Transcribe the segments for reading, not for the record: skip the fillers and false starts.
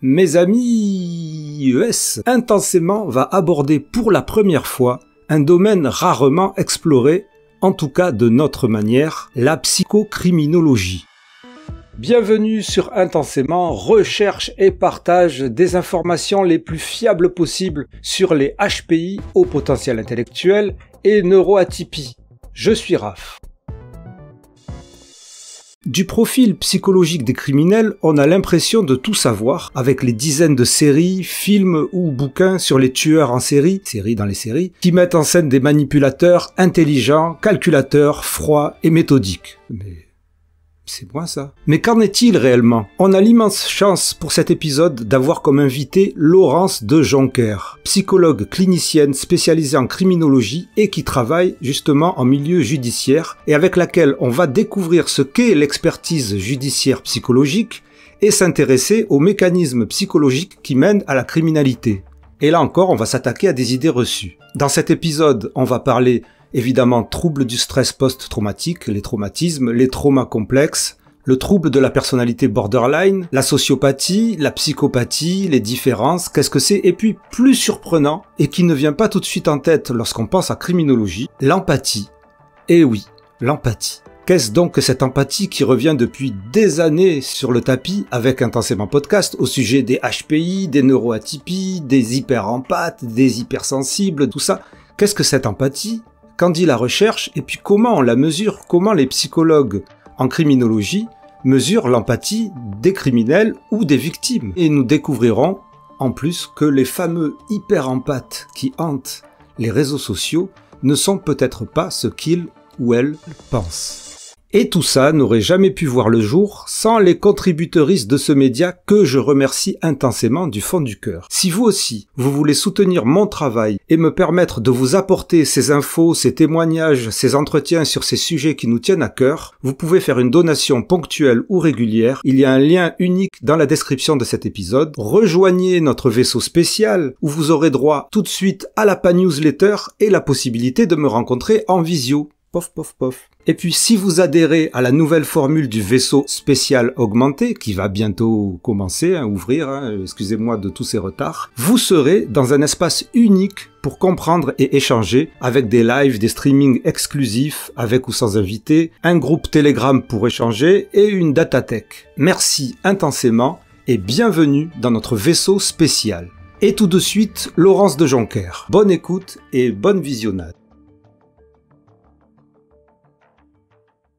Mes amis, Intensément va aborder pour la première fois un domaine rarement exploré, en tout cas de notre manière, la psychocriminologie. Bienvenue sur Intensément, recherche et partage des informations les plus fiables possibles sur les HPI, haut potentiel intellectuel, et neuroatypie. Je suis Raph. Du profil psychologique des criminels, on a l'impression de tout savoir, avec les dizaines de séries, films ou bouquins sur les tueurs en série, qui mettent en scène des manipulateurs intelligents, calculateurs, froids et méthodiques. Mais c'est moi ça. Mais qu'en est-il réellement? On a l'immense chance pour cet épisode d'avoir comme invité Laurence de Joncker, psychologue clinicienne spécialisée en criminologie et qui travaille justement en milieu judiciaire et avec laquelle on va découvrir ce qu'est l'expertise judiciaire psychologique et s'intéresser aux mécanismes psychologiques qui mènent à la criminalité. Et là encore, on va s'attaquer à des idées reçues. Dans cet épisode, on va parler évidemment, troubles du stress post-traumatique, les traumatismes, les traumas complexes, le trouble de la personnalité borderline, la sociopathie, la psychopathie, les différences, qu'est-ce que c'est? Et puis, plus surprenant, et qui ne vient pas tout de suite en tête lorsqu'on pense à criminologie, l'empathie. Eh oui, l'empathie. Qu'est-ce donc que cette empathie qui revient depuis des années sur le tapis avec Intensément Podcast au sujet des HPI, des neuroatypies, des hyperempathes, des hypersensibles, tout ça? Qu'est-ce que cette empathie? Qu'en dit la recherche et puis comment on la mesure, comment les psychologues en criminologie mesurent l'empathie des criminels ou des victimes. Et nous découvrirons en plus que les fameux hyperempathes qui hantent les réseaux sociaux ne sont peut-être pas ce qu'ils ou elles pensent. Et tout ça n'aurait jamais pu voir le jour sans les contributeuristes de ce média que je remercie intensément du fond du cœur. Si vous aussi, vous voulez soutenir mon travail et me permettre de vous apporter ces infos, ces témoignages, ces entretiens sur ces sujets qui nous tiennent à cœur, vous pouvez faire une donation ponctuelle ou régulière. Il y a un lien unique dans la description de cet épisode. Rejoignez notre vaisseau spécial où vous aurez droit tout de suite à la newsletter et la possibilité de me rencontrer en visio. Pof, pof, pof. Et puis si vous adhérez à la nouvelle formule du vaisseau spécial augmenté, qui va bientôt commencer, ouvrir, excusez-moi de tous ces retards, vous serez dans un espace unique pour comprendre et échanger avec des lives, des streamings exclusifs, avec ou sans invité, un groupe Telegram pour échanger et une datatech. Merci intensément et bienvenue dans notre vaisseau spécial. Et tout de suite, Laurence de Joncker. Bonne écoute et bonne visionnade.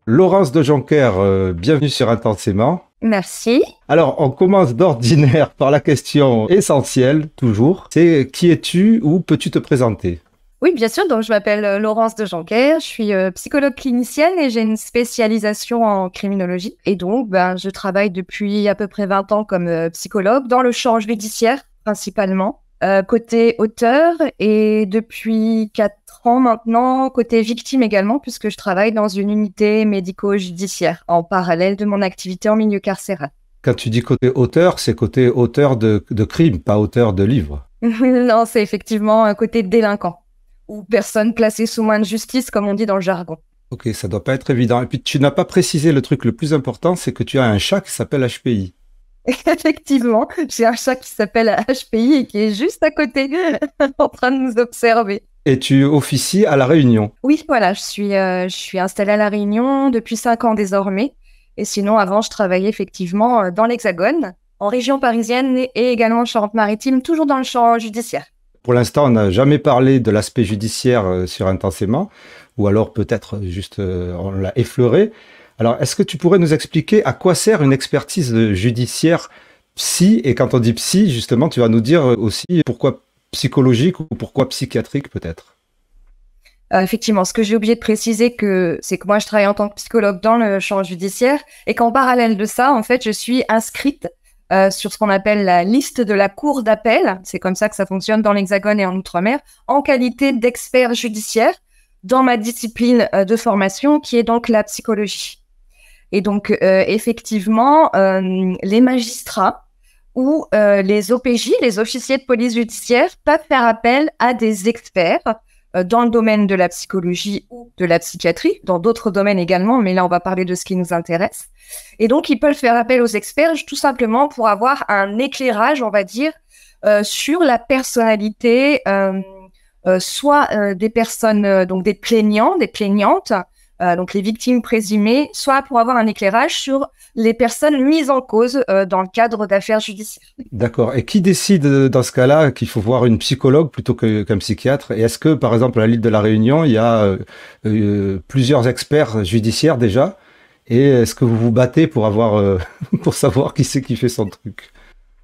Laurence de Joncker, bienvenue sur Intensément. Merci. Alors, on commence d'ordinaire par la question essentielle, toujours. C'est qui es-tu ou peux-tu te présenter? Oui, bien sûr. Donc, je m'appelle Laurence de Joncker. Je suis psychologue clinicienne et j'ai une spécialisation en criminologie. Et donc, je travaille depuis à peu près 20 ans comme psychologue dans le champ judiciaire, principalement. Côté auteur et depuis 4 ans maintenant, côté victime également, puisque je travaille dans une unité médico-judiciaire en parallèle de mon activité en milieu carcéral. Quand tu dis côté auteur, c'est côté auteur de crimes, pas auteur de livres. Non, c'est effectivement un côté délinquant ou personne placée sous main de justice, comme on dit dans le jargon. Ok, ça doit pas être évident. Et puis tu n'as pas précisé le truc le plus important, c'est que tu as un chat qui s'appelle HPI. Effectivement, j'ai un chat qui s'appelle HPI et qui est juste à côté, en train de nous observer. Et tu officies à La Réunion? Oui, voilà, je suis installée à La Réunion depuis 5 ans désormais. Et sinon, avant, je travaillais effectivement dans l'Hexagone, en région parisienne et également en Charente-Maritime, toujours dans le champ judiciaire. Pour l'instant, on n'a jamais parlé de l'aspect judiciaire sur Intensément, ou alors peut-être juste on l'a effleuré. Alors, est-ce que tu pourrais nous expliquer à quoi sert une expertise judiciaire psy? Et quand on dit psy, justement, tu vas nous dire aussi pourquoi psychologique ou pourquoi psychiatrique peut-être? Effectivement, ce que j'ai oublié de préciser, c'est que moi, je travaille en tant que psychologue dans le champ judiciaire et qu'en parallèle de ça, en fait, je suis inscrite sur ce qu'on appelle la liste de la cour d'appel. C'est comme ça que ça fonctionne dans l'Hexagone et en Outre-mer, en qualité d'expert judiciaire dans ma discipline de formation qui est donc la psychologie. Et donc, effectivement, les magistrats ou les OPJ, les officiers de police judiciaire, peuvent faire appel à des experts dans le domaine de la psychologie ou de la psychiatrie, dans d'autres domaines également, mais là, on va parler de ce qui nous intéresse. Et donc, ils peuvent faire appel aux experts tout simplement pour avoir un éclairage, on va dire, sur la personnalité, soit des personnes, donc des plaignants, des plaignantes, donc les victimes présumées, soit pour avoir un éclairage sur les personnes mises en cause dans le cadre d'affaires judiciaires. D'accord. Et qui décide dans ce cas-là qu'il faut voir une psychologue plutôt qu'un psychiatre? Et est-ce que, par exemple, à l'île de la Réunion, il y a plusieurs experts judiciaires déjà? Et est-ce que vous vous battez pour avoir, pour savoir qui c'est qui fait son truc?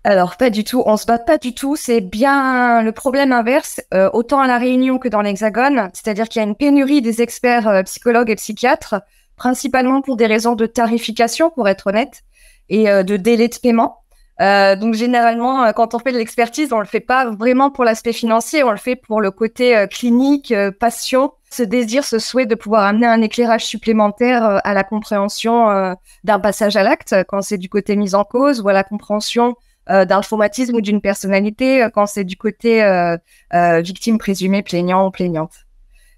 Alors, pas du tout. On se bat pas du tout. C'est bien le problème inverse, autant à La Réunion que dans l'Hexagone. C'est-à-dire qu'il y a une pénurie des experts psychologues et psychiatres, principalement pour des raisons de tarification, pour être honnête, et de délai de paiement. Donc, généralement, quand on fait de l'expertise, on le fait pas vraiment pour l'aspect financier, on le fait pour le côté clinique, passion, ce désir, ce souhait de pouvoir amener un éclairage supplémentaire à la compréhension d'un passage à l'acte, quand c'est du côté mise en cause, ou à la compréhension d'un traumatisme ou d'une personnalité quand c'est du côté victime présumée, plaignant ou plaignante.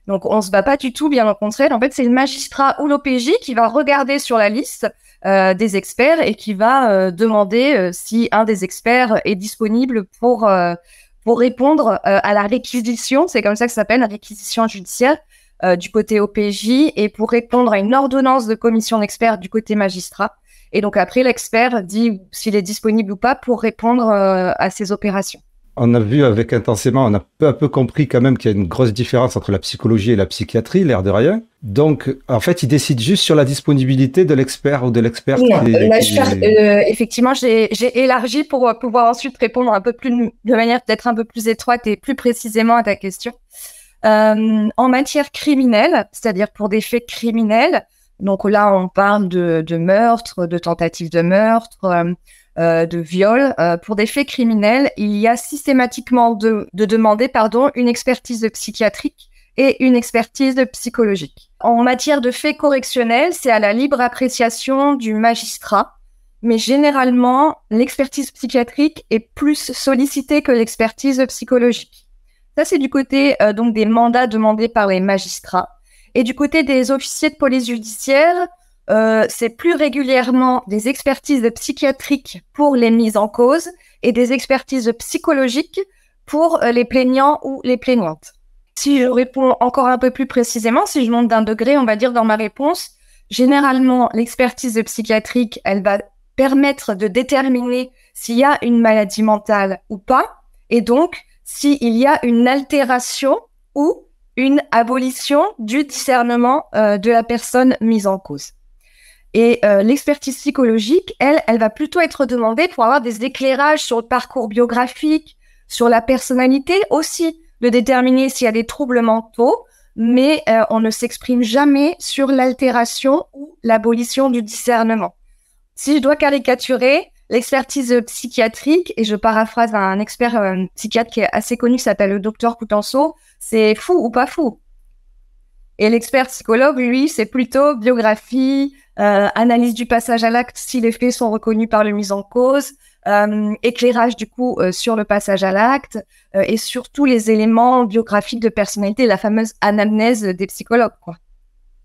Donc, on se bat pas du tout, bien au contraire. En fait, c'est le magistrat ou l'OPJ qui va regarder sur la liste des experts et qui va demander si un des experts est disponible pour répondre à la réquisition, c'est comme ça que ça s'appelle, la réquisition judiciaire du côté OPJ, et pour répondre à une ordonnance de commission d'experts du côté magistrat. Et donc après, l'expert dit s'il est disponible ou pas pour répondre à ces opérations. On a vu avec Intensément, on a peu à peu compris quand même qu'il y a une grosse différence entre la psychologie et la psychiatrie, l'air de rien. Donc, en fait, il décide juste sur la disponibilité de l'expert ou de l'experte. Effectivement, j'ai élargi pour pouvoir ensuite répondre un peu plus, de manière peut-être un peu plus étroite et plus précisément à ta question. En matière criminelle, c'est-à-dire pour des faits criminels, donc là, on parle de meurtre, de tentative de meurtre, de viol. Pour des faits criminels, il y a systématiquement de demander une expertise psychiatrique et une expertise psychologique. En matière de faits correctionnels, c'est à la libre appréciation du magistrat, mais généralement, l'expertise psychiatrique est plus sollicitée que l'expertise psychologique. Ça, c'est du côté donc des mandats demandés par les magistrats. Et du côté des officiers de police judiciaire, c'est plus régulièrement des expertises psychiatriques pour les mises en cause et des expertises psychologiques pour les plaignants ou les plaignantes. Si je réponds encore un peu plus précisément, si je monte d'un degré, on va dire dans ma réponse, généralement, l'expertise psychiatrique, elle va permettre de déterminer s'il y a une maladie mentale ou pas, et donc s'il y a une altération ou une abolition du discernement de la personne mise en cause. Et l'expertise psychologique, elle va plutôt être demandée pour avoir des éclairages sur le parcours biographique, sur la personnalité, aussi de déterminer s'il y a des troubles mentaux, mais on ne s'exprime jamais sur l'altération ou l'abolition du discernement. Si je dois caricaturer, l'expertise psychiatrique, et je paraphrase un expert psychiatre qui est assez connu, qui s'appelle le docteur Coutenceau, c'est fou ou pas fou. Et l'expert psychologue, lui, c'est plutôt biographie, analyse du passage à l'acte si les faits sont reconnus par le mis en cause, éclairage du coup sur le passage à l'acte et sur tous les éléments biographiques de personnalité, la fameuse anamnèse des psychologues, quoi.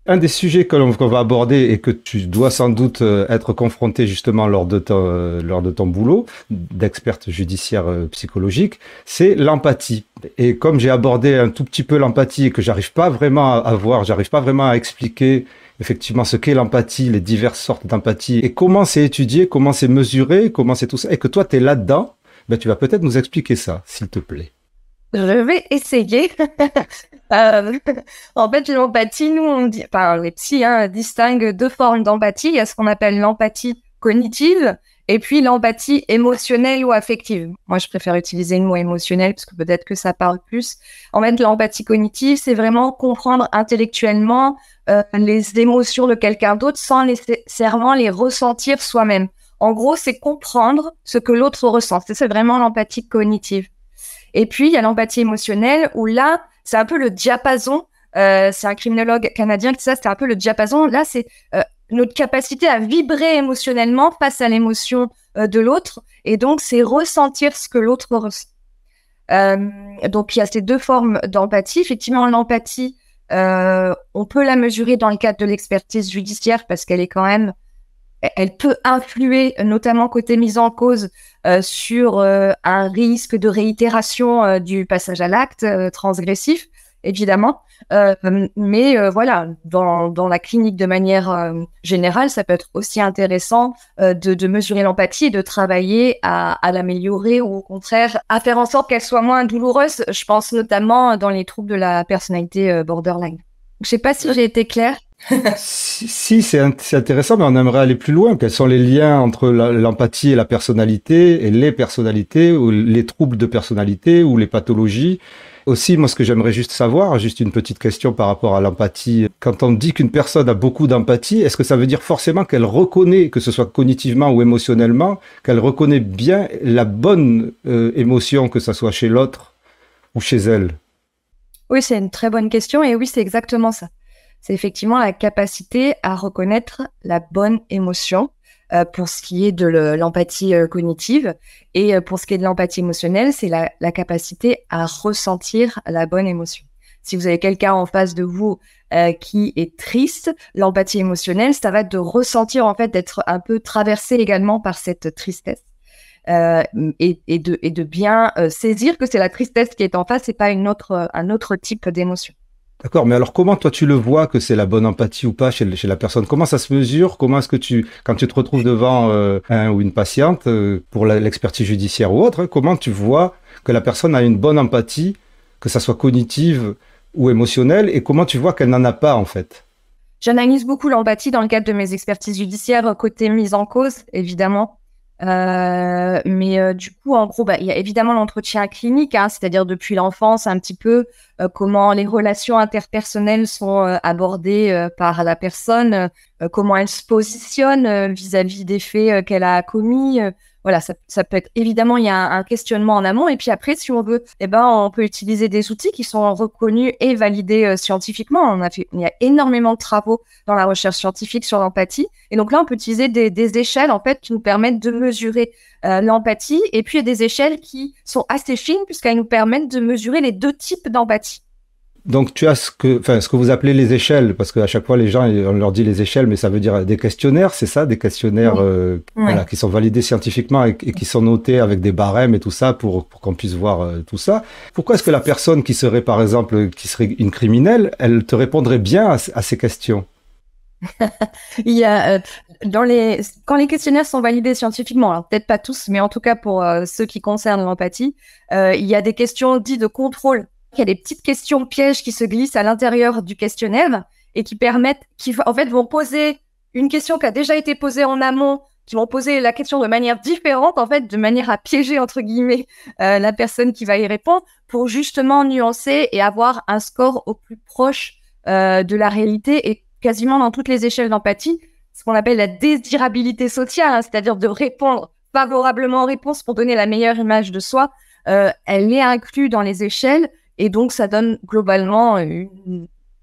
Un des sujets qu'on va aborder et que tu dois sans doute être confronté justement lors de ton boulot d'experte judiciaire psychologique, c'est l'empathie. Et comme j'ai abordé un tout petit peu l'empathie et que j'arrive pas vraiment à expliquer effectivement ce qu'est l'empathie, les diverses sortes d'empathie et comment c'est étudié, comment c'est mesuré, comment c'est tout ça, et que toi tu es là-dedans, ben tu vas peut-être nous expliquer ça, s'il te plaît. Je vais essayer. En fait, l'empathie, nous, on dit, les psys distinguent deux formes d'empathie. Il y a ce qu'on appelle l'empathie cognitive et puis l'empathie émotionnelle ou affective. Moi, je préfère utiliser le mot émotionnel parce que peut-être que ça parle plus. En fait, l'empathie cognitive, c'est vraiment comprendre intellectuellement les émotions de quelqu'un d'autre sans nécessairement les ressentir soi-même. En gros, c'est comprendre ce que l'autre ressent. C'est vraiment l'empathie cognitive. Et puis, il y a l'empathie émotionnelle où là, c'est un peu le diapason. C'est un criminologue canadien qui dit ça, c'est un peu le diapason. Là, c'est notre capacité à vibrer émotionnellement face à l'émotion de l'autre. Et donc, c'est ressentir ce que l'autre ressent. Donc, il y a ces deux formes d'empathie. Effectivement, l'empathie, on peut la mesurer dans le cadre de l'expertise judiciaire parce qu'elle est quand même, elle peut influer, notamment côté mise en cause, sur un risque de réitération du passage à l'acte transgressif, évidemment. Mais voilà, dans la clinique de manière générale, ça peut être aussi intéressant de mesurer l'empathie et de travailler à l'améliorer ou au contraire à faire en sorte qu'elle soit moins douloureuse. Je pense notamment dans les troubles de la personnalité borderline. Je sais pas si j'ai été claire. Si, c'est intéressant, mais on aimerait aller plus loin. Quels sont les liens entre l'empathie et la personnalité, et les personnalités, ou les troubles de personnalité, ou les pathologies? Aussi, moi, ce que j'aimerais juste savoir, juste une petite question par rapport à l'empathie. Quand on dit qu'une personne a beaucoup d'empathie, est-ce que ça veut dire forcément qu'elle reconnaît, que ce soit cognitivement ou émotionnellement, qu'elle reconnaît bien la bonne émotion, que ça soit chez l'autre ou chez elle? Oui, c'est une très bonne question et oui, c'est exactement ça. C'est effectivement la capacité à reconnaître la bonne émotion pour ce qui est de l'empathie cognitive. Et pour ce qui est de l'empathie émotionnelle, c'est la capacité à ressentir la bonne émotion. Si vous avez quelqu'un en face de vous qui est triste, l'empathie émotionnelle, ça va être de ressentir, en fait, d'être un peu traversé également par cette tristesse. Et de bien saisir que c'est la tristesse qui est en face et pas un autre type d'émotion. D'accord, mais alors comment toi tu le vois que c'est la bonne empathie ou pas chez la personne? Comment ça se mesure? Comment est-ce que quand tu te retrouves devant un ou une patiente pour l'expertise judiciaire ou autre, comment tu vois que la personne a une bonne empathie, que ça soit cognitive ou émotionnelle, et comment tu vois qu'elle n'en a pas en fait? J'analyse beaucoup l'empathie dans le cadre de mes expertises judiciaires, côté mise en cause, évidemment. Mais du coup, en gros, il y a évidemment l'entretien clinique, hein, c'est-à-dire depuis l'enfance, un petit peu comment les relations interpersonnelles sont abordées par la personne, comment elle se positionne vis-à-vis des faits qu'elle a commis. Voilà, ça peut être évidemment, il y a un questionnement en amont. Et puis après, si on veut, on peut utiliser des outils qui sont reconnus et validés scientifiquement. Il y a énormément de travaux dans la recherche scientifique sur l'empathie. Et donc là, on peut utiliser des échelles en fait qui nous permettent de mesurer l'empathie. Et puis il y a des échelles qui sont assez fines puisqu'elles nous permettent de mesurer les deux types d'empathie. Donc tu as ce que vous appelez les échelles, parce qu'à chaque fois les gens, on leur dit les échelles, mais ça veut dire des questionnaires, c'est ça, des questionnaires Oui. Voilà, qui sont validés scientifiquement et qui sont notés avec des barèmes et tout ça pour qu'on puisse voir tout ça. Pourquoi est-ce que la personne qui serait par exemple, qui serait une criminelle, elle te répondrait bien à ces questions? Il y a quand les questionnaires sont validés scientifiquement, alors peut-être pas tous, mais en tout cas pour ceux qui concernent l'empathie, il y a des questions dites de contrôle. Il y a des petites questions pièges qui se glissent à l'intérieur du questionnaire et qui en fait vont poser une question qui a déjà été posée en amont, qui vont poser la question de manière différente, en fait, de manière à piéger entre guillemets la personne qui va y répondre pour justement nuancer et avoir un score au plus proche de la réalité et quasiment dans toutes les échelles d'empathie, ce qu'on appelle la désirabilité sociale, hein, c'est-à-dire de répondre favorablement aux réponses pour donner la meilleure image de soi. Elle est inclue dans les échelles. Et donc, ça donne globalement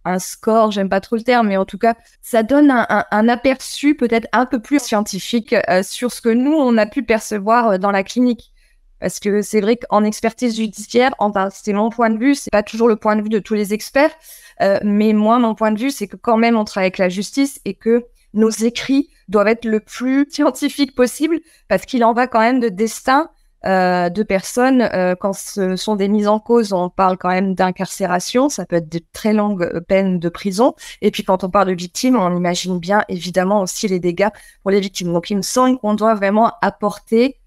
un score, j'aime pas trop le terme, mais en tout cas, ça donne un aperçu peut-être un peu plus scientifique sur ce que nous, on a pu percevoir dans la clinique. Parce que c'est vrai qu'en expertise judiciaire, c'est mon point de vue, c'est pas toujours le point de vue de tous les experts, mais moi, mon point de vue, c'est que quand même, on travaille avec la justice et que nos écrits doivent être le plus scientifiques possible parce qu'il en va quand même de destin de personnes. Quand ce sont des mises en cause, on parle quand même d'incarcération, ça peut être de très longues peines de prison. Et puis quand on parle de victimes, on imagine bien évidemment aussi les dégâts pour les victimes. Donc il me semble qu'on doit vraiment apporter,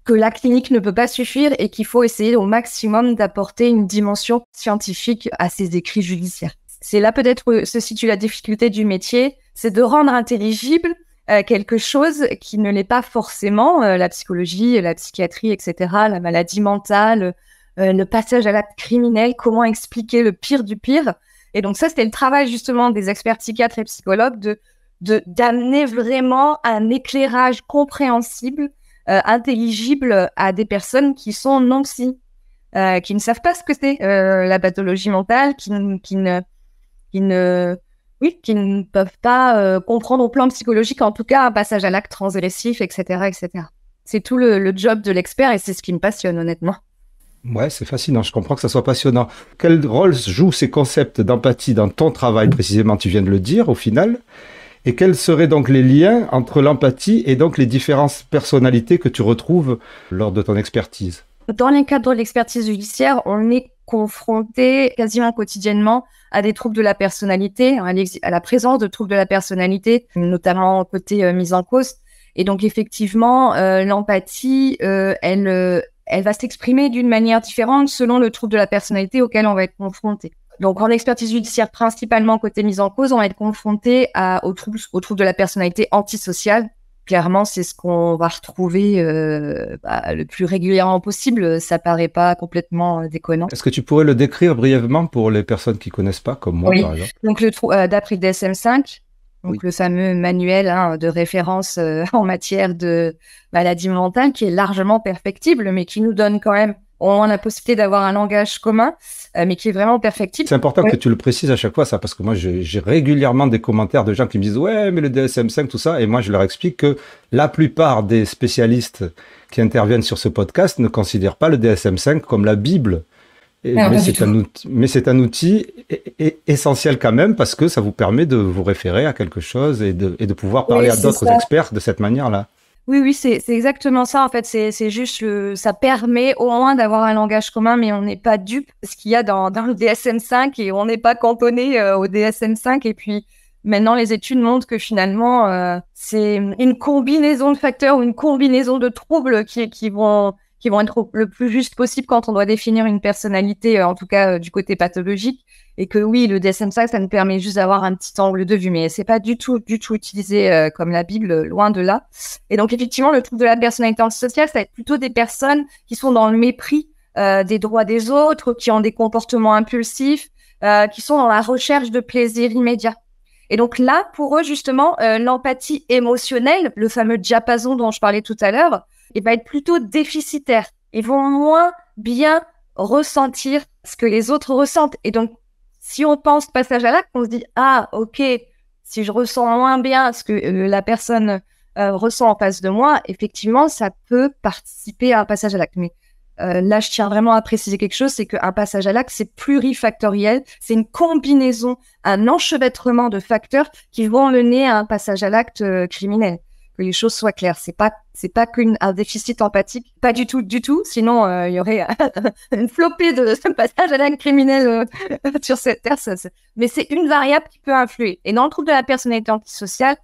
que la clinique ne peut pas suffire et qu'il faut essayer au maximum d'apporter une dimension scientifique à ces écrits judiciaires. C'est là peut-être où se situe la difficulté du métier, c'est de rendre intelligible quelque chose qui ne l'est pas forcément, la psychologie, la psychiatrie, etc., la maladie mentale, le passage à l'acte criminel, comment expliquer le pire du pire. Et donc ça, c'était le travail justement des experts psychiatres et psychologues d'amener vraiment un éclairage compréhensible, intelligible à des personnes qui sont non psy, qui ne savent pas ce que c'est la pathologie mentale, qui ne peuvent pas comprendre au plan psychologique, en tout cas, un passage à l'acte transgressif, etc., etc. C'est tout le job de l'expert et c'est ce qui me passionne, honnêtement. Ouais, c'est fascinant. Je comprends que ça soit passionnant. Quel rôle jouent ces concepts d'empathie dans ton travail précisément? Tu viens de le dire au final. Et quels seraient donc les liens entre l'empathie et donc les différentes personnalités que tu retrouves lors de ton expertise? Dans les cadres de l'expertise judiciaire, on est confronté quasiment quotidiennement à des troubles de la personnalité, à la présence de troubles de la personnalité, notamment côté mise en cause. Et donc effectivement, l'empathie, elle va s'exprimer d'une manière différente selon le trouble de la personnalité auquel on va être confronté. Donc en expertise judiciaire, principalement côté mise en cause, on va être confronté aux troubles de la personnalité antisociale. Clairement, c'est ce qu'on va retrouver le plus régulièrement possible. Ça paraît pas complètement déconnant. Est-ce que tu pourrais le décrire brièvement pour les personnes qui connaissent pas, comme moi, Oui. par exemple? Donc d'après le DSM-5, donc Oui. le fameux manuel de référence en matière de maladie mentale, qui est largement perfectible, mais qui nous donne quand même au moins la possibilité d'avoir un langage commun, mais qui est vraiment perfectible. C'est important Oui. que tu le précises à chaque fois, ça, parce que moi, j'ai régulièrement des commentaires de gens qui me disent « Ouais, mais le DSM-5, tout ça », et moi, je leur explique que la plupart des spécialistes qui interviennent sur ce podcast ne considèrent pas le DSM-5 comme la Bible. Mais c'est un outil essentiel quand même, parce que ça vous permet de vous référer à quelque chose et de pouvoir parler à d'autres experts de cette manière-là. Oui, c'est exactement ça. En fait, c'est juste ça permet au moins d'avoir un langage commun, mais on n'est pas dupe de ce qu'il y a dans le DSM-5 et on n'est pas cantonné au DSM-5. Et puis maintenant, les études montrent que finalement, c'est une combinaison de facteurs ou une combinaison de troubles qui vont être le plus juste possible quand on doit définir une personnalité, en tout cas du côté pathologique. Et que oui, le DSM-5, ça nous permet juste d'avoir un petit angle de vue, mais c'est pas du tout utilisé comme la Bible, loin de là. Et donc, effectivement, le trouble de la personnalité antisociale, ça va être plutôt des personnes qui sont dans le mépris des droits des autres, qui ont des comportements impulsifs, qui sont dans la recherche de plaisir immédiat. Et donc là, pour eux, justement, l'empathie émotionnelle, le fameux diapason dont je parlais tout à l'heure, il va être plutôt déficitaire. Ils vont moins bien ressentir ce que les autres ressentent. Et donc, si on pense passage à l'acte, on se dit « Ah, ok, si je ressens moins bien ce que la personne ressent en face de moi, effectivement, ça peut participer à un passage à l'acte. » Mais là, je tiens vraiment à préciser quelque chose, c'est qu'un passage à l'acte, c'est plurifactoriel. C'est une combinaison, un enchevêtrement de facteurs qui vont mener à un passage à l'acte criminel. Que les choses soient claires. C'est pas qu'un déficit empathique, pas du tout. Sinon, il y aurait une flopée de passages à l'acte criminel sur cette terre. Mais c'est une variable qui peut influer. Et dans le trouble de la personnalité antisociale,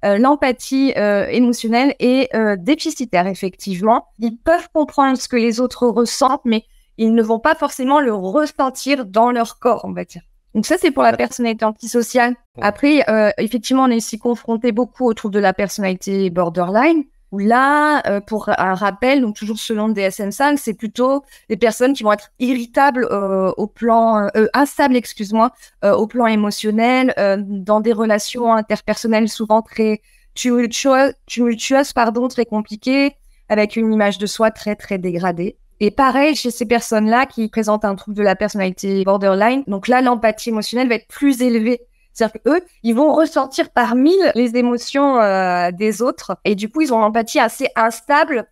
l'empathie émotionnelle est déficitaire, effectivement. Ils peuvent comprendre ce que les autres ressentent, mais ils ne vont pas forcément le ressentir dans leur corps, on va dire. Donc ça, c'est pour la personnalité antisociale. Après, effectivement, on est aussi confronté beaucoup au trouble de la personnalité borderline, où là, pour un rappel, donc toujours selon le DSM-5, c'est plutôt des personnes qui vont être irritables au plan, instables, au plan émotionnel, dans des relations interpersonnelles souvent très tumultueuses, très compliquées, avec une image de soi très, très dégradée. Et pareil, chez ces personnes-là qui présentent un trouble de la personnalité borderline, donc là, l'empathie émotionnelle va être plus élevée. C'est-à-dire qu'eux, ils vont ressentir par mille les émotions des autres. Et du coup, ils ont l'empathie assez instable,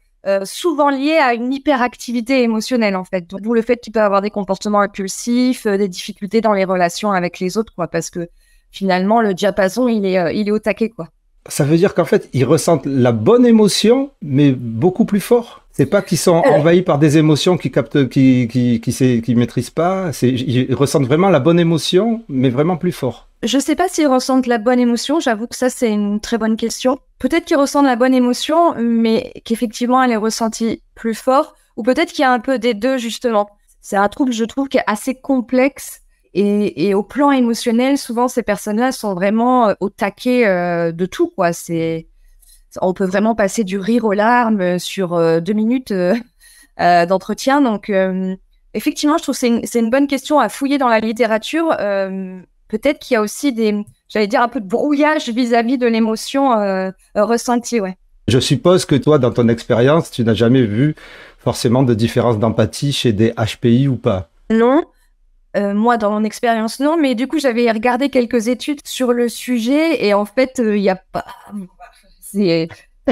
souvent liée à une hyperactivité émotionnelle, en fait. D'où le fait qu'ils peuvent avoir des comportements impulsifs, des difficultés dans les relations avec les autres, quoi. Parce que finalement, le diapason, il est au taquet, quoi. Ça veut dire qu'en fait, ils ressentent la bonne émotion, mais beaucoup plus fort. C'est pas qu'ils sont envahis par des émotions qu'ils captent, qu'ils maîtrisent pas. Ils ressentent vraiment la bonne émotion, mais vraiment plus fort. Je sais pas s'ils ressentent la bonne émotion. J'avoue que ça, c'est une très bonne question. Peut-être qu'ils ressentent la bonne émotion, mais qu'effectivement, elle est ressentie plus fort. Ou peut-être qu'il y a un peu des deux, justement. C'est un trouble, je trouve, qui est assez complexe. Et au plan émotionnel, souvent, ces personnes-là sont vraiment au taquet de tout, quoi. On peut vraiment passer du rire aux larmes sur 2 minutes d'entretien. Donc, effectivement, je trouve que c'est une bonne question à fouiller dans la littérature. Peut-être qu'il y a aussi un peu de brouillage vis-à-vis de l'émotion ressentie, ouais. Je suppose que toi, dans ton expérience, tu n'as jamais vu forcément de différence d'empathie chez des HPI ou pas? Non. Moi, dans mon expérience, non. Mais du coup, j'avais regardé quelques études sur le sujet et en fait, il n'y a pas...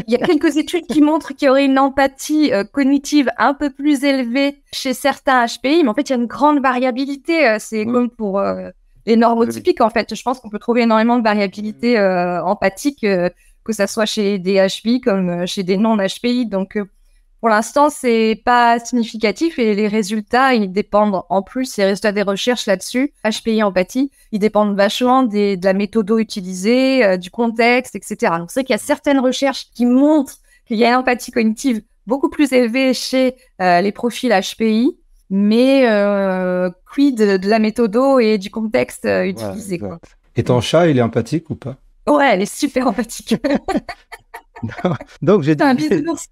Il y a quelques études qui montrent qu'il y aurait une empathie cognitive un peu plus élevée chez certains HPI, mais en fait, il y a une grande variabilité. C'est comme pour les normotypiques, en fait. Je pense qu'on peut trouver énormément de variabilité empathique, que ça soit chez des HPI comme chez des non-HPI. Donc, pour l'instant, c'est pas significatif et les résultats, ils dépendent en plus, les résultats des recherches là-dessus, HPI empathie, ils dépendent vachement de la méthode utilisée, du contexte, etc. Donc, c'est qu'il y a certaines recherches qui montrent qu'il y a une empathie cognitive beaucoup plus élevée chez les profils HPI, mais quid de la méthode et du contexte utilisé, quoi. Et ton chat, il est empathique ou pas? Ouais, elle est super empathique. Donc j'ai dit... un bisounours.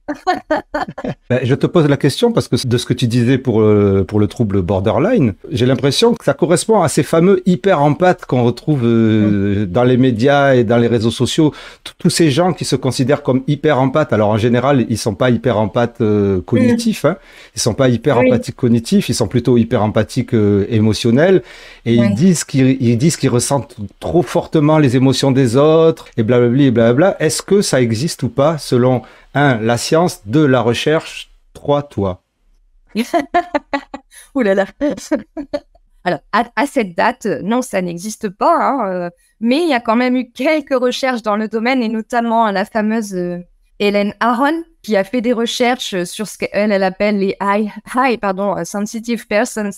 Ben, je te pose la question parce que de ce que tu disais pour le trouble borderline, j'ai l'impression que ça correspond à ces fameux hyper empathes qu'on retrouve dans les médias et dans les réseaux sociaux. Tous ces gens qui se considèrent comme hyper empathes. Alors en général, ils sont pas hyper empathes cognitifs, hein. Ils sont pas hyper empathiques cognitifs, ils sont plutôt hyper empathiques émotionnels. Et ils disent qu'ils ressentent trop fortement les émotions des autres et blablabla et blablabla. Est-ce que ça existe ou pas selon 1, la science, 2, la recherche, 3, toi? Ouh là là. Alors, à cette date, non, ça n'existe pas, hein, mais il y a quand même eu quelques recherches dans le domaine, et notamment la fameuse Hélène Aron, qui a fait des recherches sur ce qu'elle appelle les sensitive persons,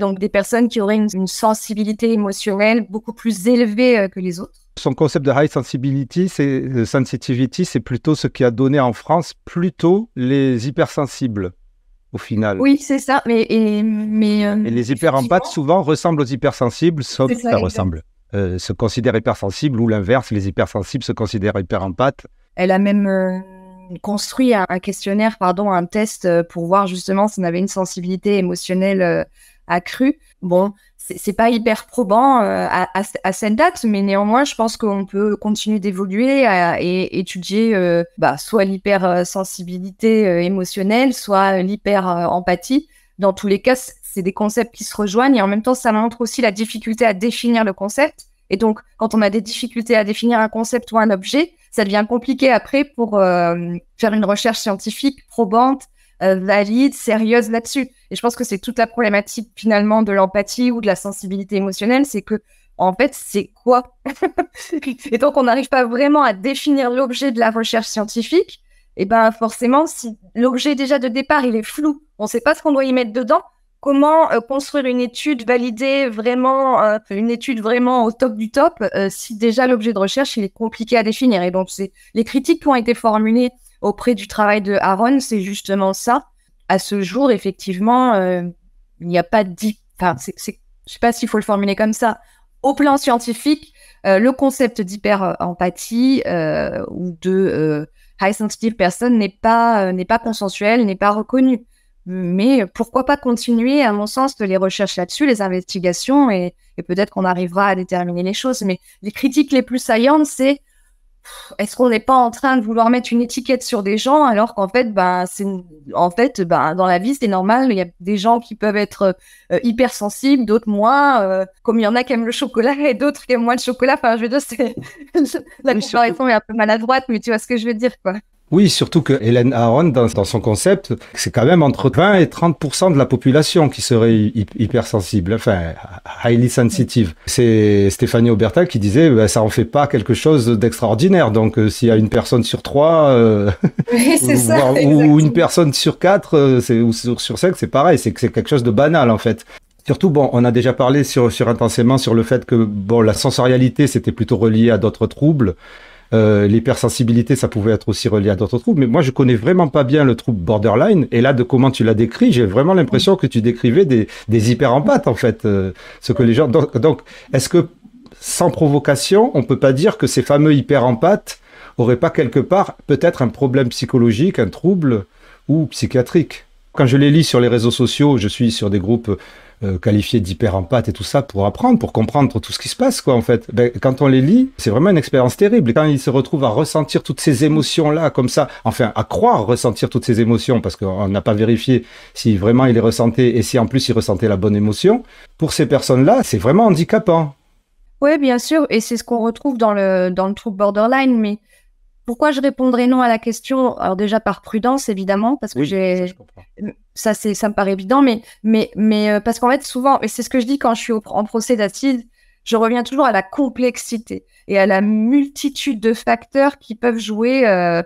donc des personnes qui auraient une sensibilité émotionnelle beaucoup plus élevée que les autres. Son concept de high sensibility, sensitivity, c'est plutôt ce qui a donné en France plutôt les hypersensibles, au final. Oui, c'est ça. Mais et les hyperempathes, souvent, ressemblent aux hypersensibles, sauf se considèrent hypersensibles, ou l'inverse, les hypersensibles se considèrent hyperempathes. Elle a même construit un questionnaire, un test pour voir justement si on avait une sensibilité émotionnelle accrue. Bon, c'est pas hyper probant à cette date, mais néanmoins, je pense qu'on peut continuer d'évoluer et étudier soit l'hypersensibilité émotionnelle, soit l'hyper-empathie. Dans tous les cas, c'est des concepts qui se rejoignent, et en même temps, ça montre aussi la difficulté à définir le concept. Et donc, quand on a des difficultés à définir un concept ou un objet, ça devient compliqué après pour faire une recherche scientifique probante, valide, sérieuse là-dessus. Et je pense que c'est toute la problématique finalement de l'empathie ou de la sensibilité émotionnelle, c'est que en fait, c'est quoi? Et donc, on n'arrive pas vraiment à définir l'objet de la recherche scientifique. Et ben forcément, si l'objet déjà de départ, il est flou, on ne sait pas ce qu'on doit y mettre dedans, comment construire une étude validée, vraiment une étude vraiment au top du top, si déjà l'objet de recherche, il est compliqué à définir. Et donc, c'est les critiques qui ont été formulées auprès du travail de Aron, c'est justement ça. À ce jour, effectivement, il n'y a pas je sais pas s'il faut le formuler comme ça. Au plan scientifique, le concept d'hyper-empathie ou de high sensitive person n'est pas consensuel, n'est pas reconnu. Mais pourquoi pas continuer, à mon sens, de les recherches là-dessus, les investigations, et peut-être qu'on arrivera à déterminer les choses. Mais les critiques les plus saillantes, c'est est-ce qu'on n'est pas en train de vouloir mettre une étiquette sur des gens alors qu'en fait, dans la vie, c'est normal. Il y a des gens qui peuvent être hypersensibles, d'autres moins. Comme il y en a qui aiment le chocolat et d'autres qui aiment moins le chocolat. Enfin, je veux dire, la comparaison est un peu maladroite, mais tu vois ce que je veux dire, quoi. Oui, surtout que Hélène Aron, dans son concept, c'est quand même entre 20 et 30% de la population qui serait hypersensible, enfin, highly sensitive. C'est Stéphanie Aubertin qui disait, ça en fait pas quelque chose d'extraordinaire. Donc, s'il y a une personne sur 3, oui, ou une personne sur 4, ou sur 5, c'est pareil, c'est quelque chose de banal, en fait. Surtout, on a déjà parlé sur intensément sur le fait que, la sensorialité, c'était plutôt relié à d'autres troubles. L'hypersensibilité, ça pouvait être aussi relié à d'autres troubles, mais moi je connais vraiment pas bien le trouble borderline, et là de comment tu l'as décrit, j'ai vraiment l'impression que tu décrivais des hyperempathes en fait, ce que les gens... Donc, est-ce que sans provocation, on peut pas dire que ces fameux hyperempathes auraient pas quelque part peut-être un problème psychologique, un trouble ou psychiatrique? Quand je les lis sur les réseaux sociaux, je suis sur des groupes qualifiés d'hyperempathes et tout ça pour apprendre, pour comprendre tout ce qui se passe, quoi, en fait. Quand on les lit, c'est vraiment une expérience terrible. Quand ils se retrouvent à ressentir toutes ces émotions-là, comme ça, enfin, à croire ressentir toutes ces émotions, parce qu'on n'a pas vérifié si vraiment ils les ressentaient et si en plus ils ressentaient la bonne émotion, pour ces personnes-là, c'est vraiment handicapant. Oui, bien sûr, et c'est ce qu'on retrouve dans le trouble borderline, mais Pourquoi je répondrais non à la question? Alors déjà par prudence, évidemment, parce que Oui, ça, je comprends. ça me paraît évident, parce qu'en fait, souvent, et c'est ce que je dis quand je suis en procès d'assises, je reviens toujours à la complexité et à la multitude de facteurs qui peuvent jouer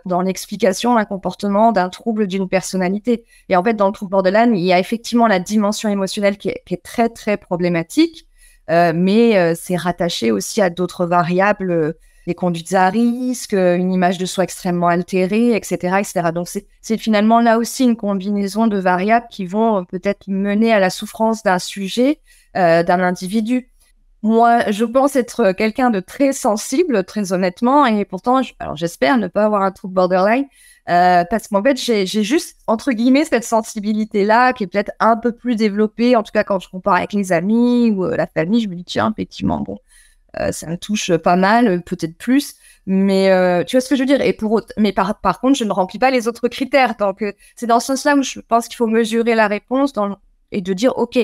dans l'explication d'un comportement, d'un trouble d'une personnalité. Et en fait, dans le trouble borderline, il y a effectivement la dimension émotionnelle qui est très, très problématique, mais c'est rattaché aussi à d'autres variables, les conduites à risque, une image de soi extrêmement altérée, etc., etc. Donc, c'est finalement là aussi une combinaison de variables qui vont peut-être mener à la souffrance d'un sujet, d'un individu. Moi, je pense être quelqu'un de très sensible, très honnêtement, et pourtant, alors j'espère ne pas avoir un trouble borderline, parce qu'en fait, j'ai juste, entre guillemets, cette sensibilité-là qui est peut-être un peu plus développée, en tout cas quand je compare avec les amis ou la famille, je me dis, tiens, effectivement, bon, ça me touche pas mal, peut-être plus, mais tu vois ce que je veux dire. Et mais par contre, je ne remplis pas les autres critères. Donc, c'est dans ce sens-là où je pense qu'il faut mesurer la réponse et de dire, OK,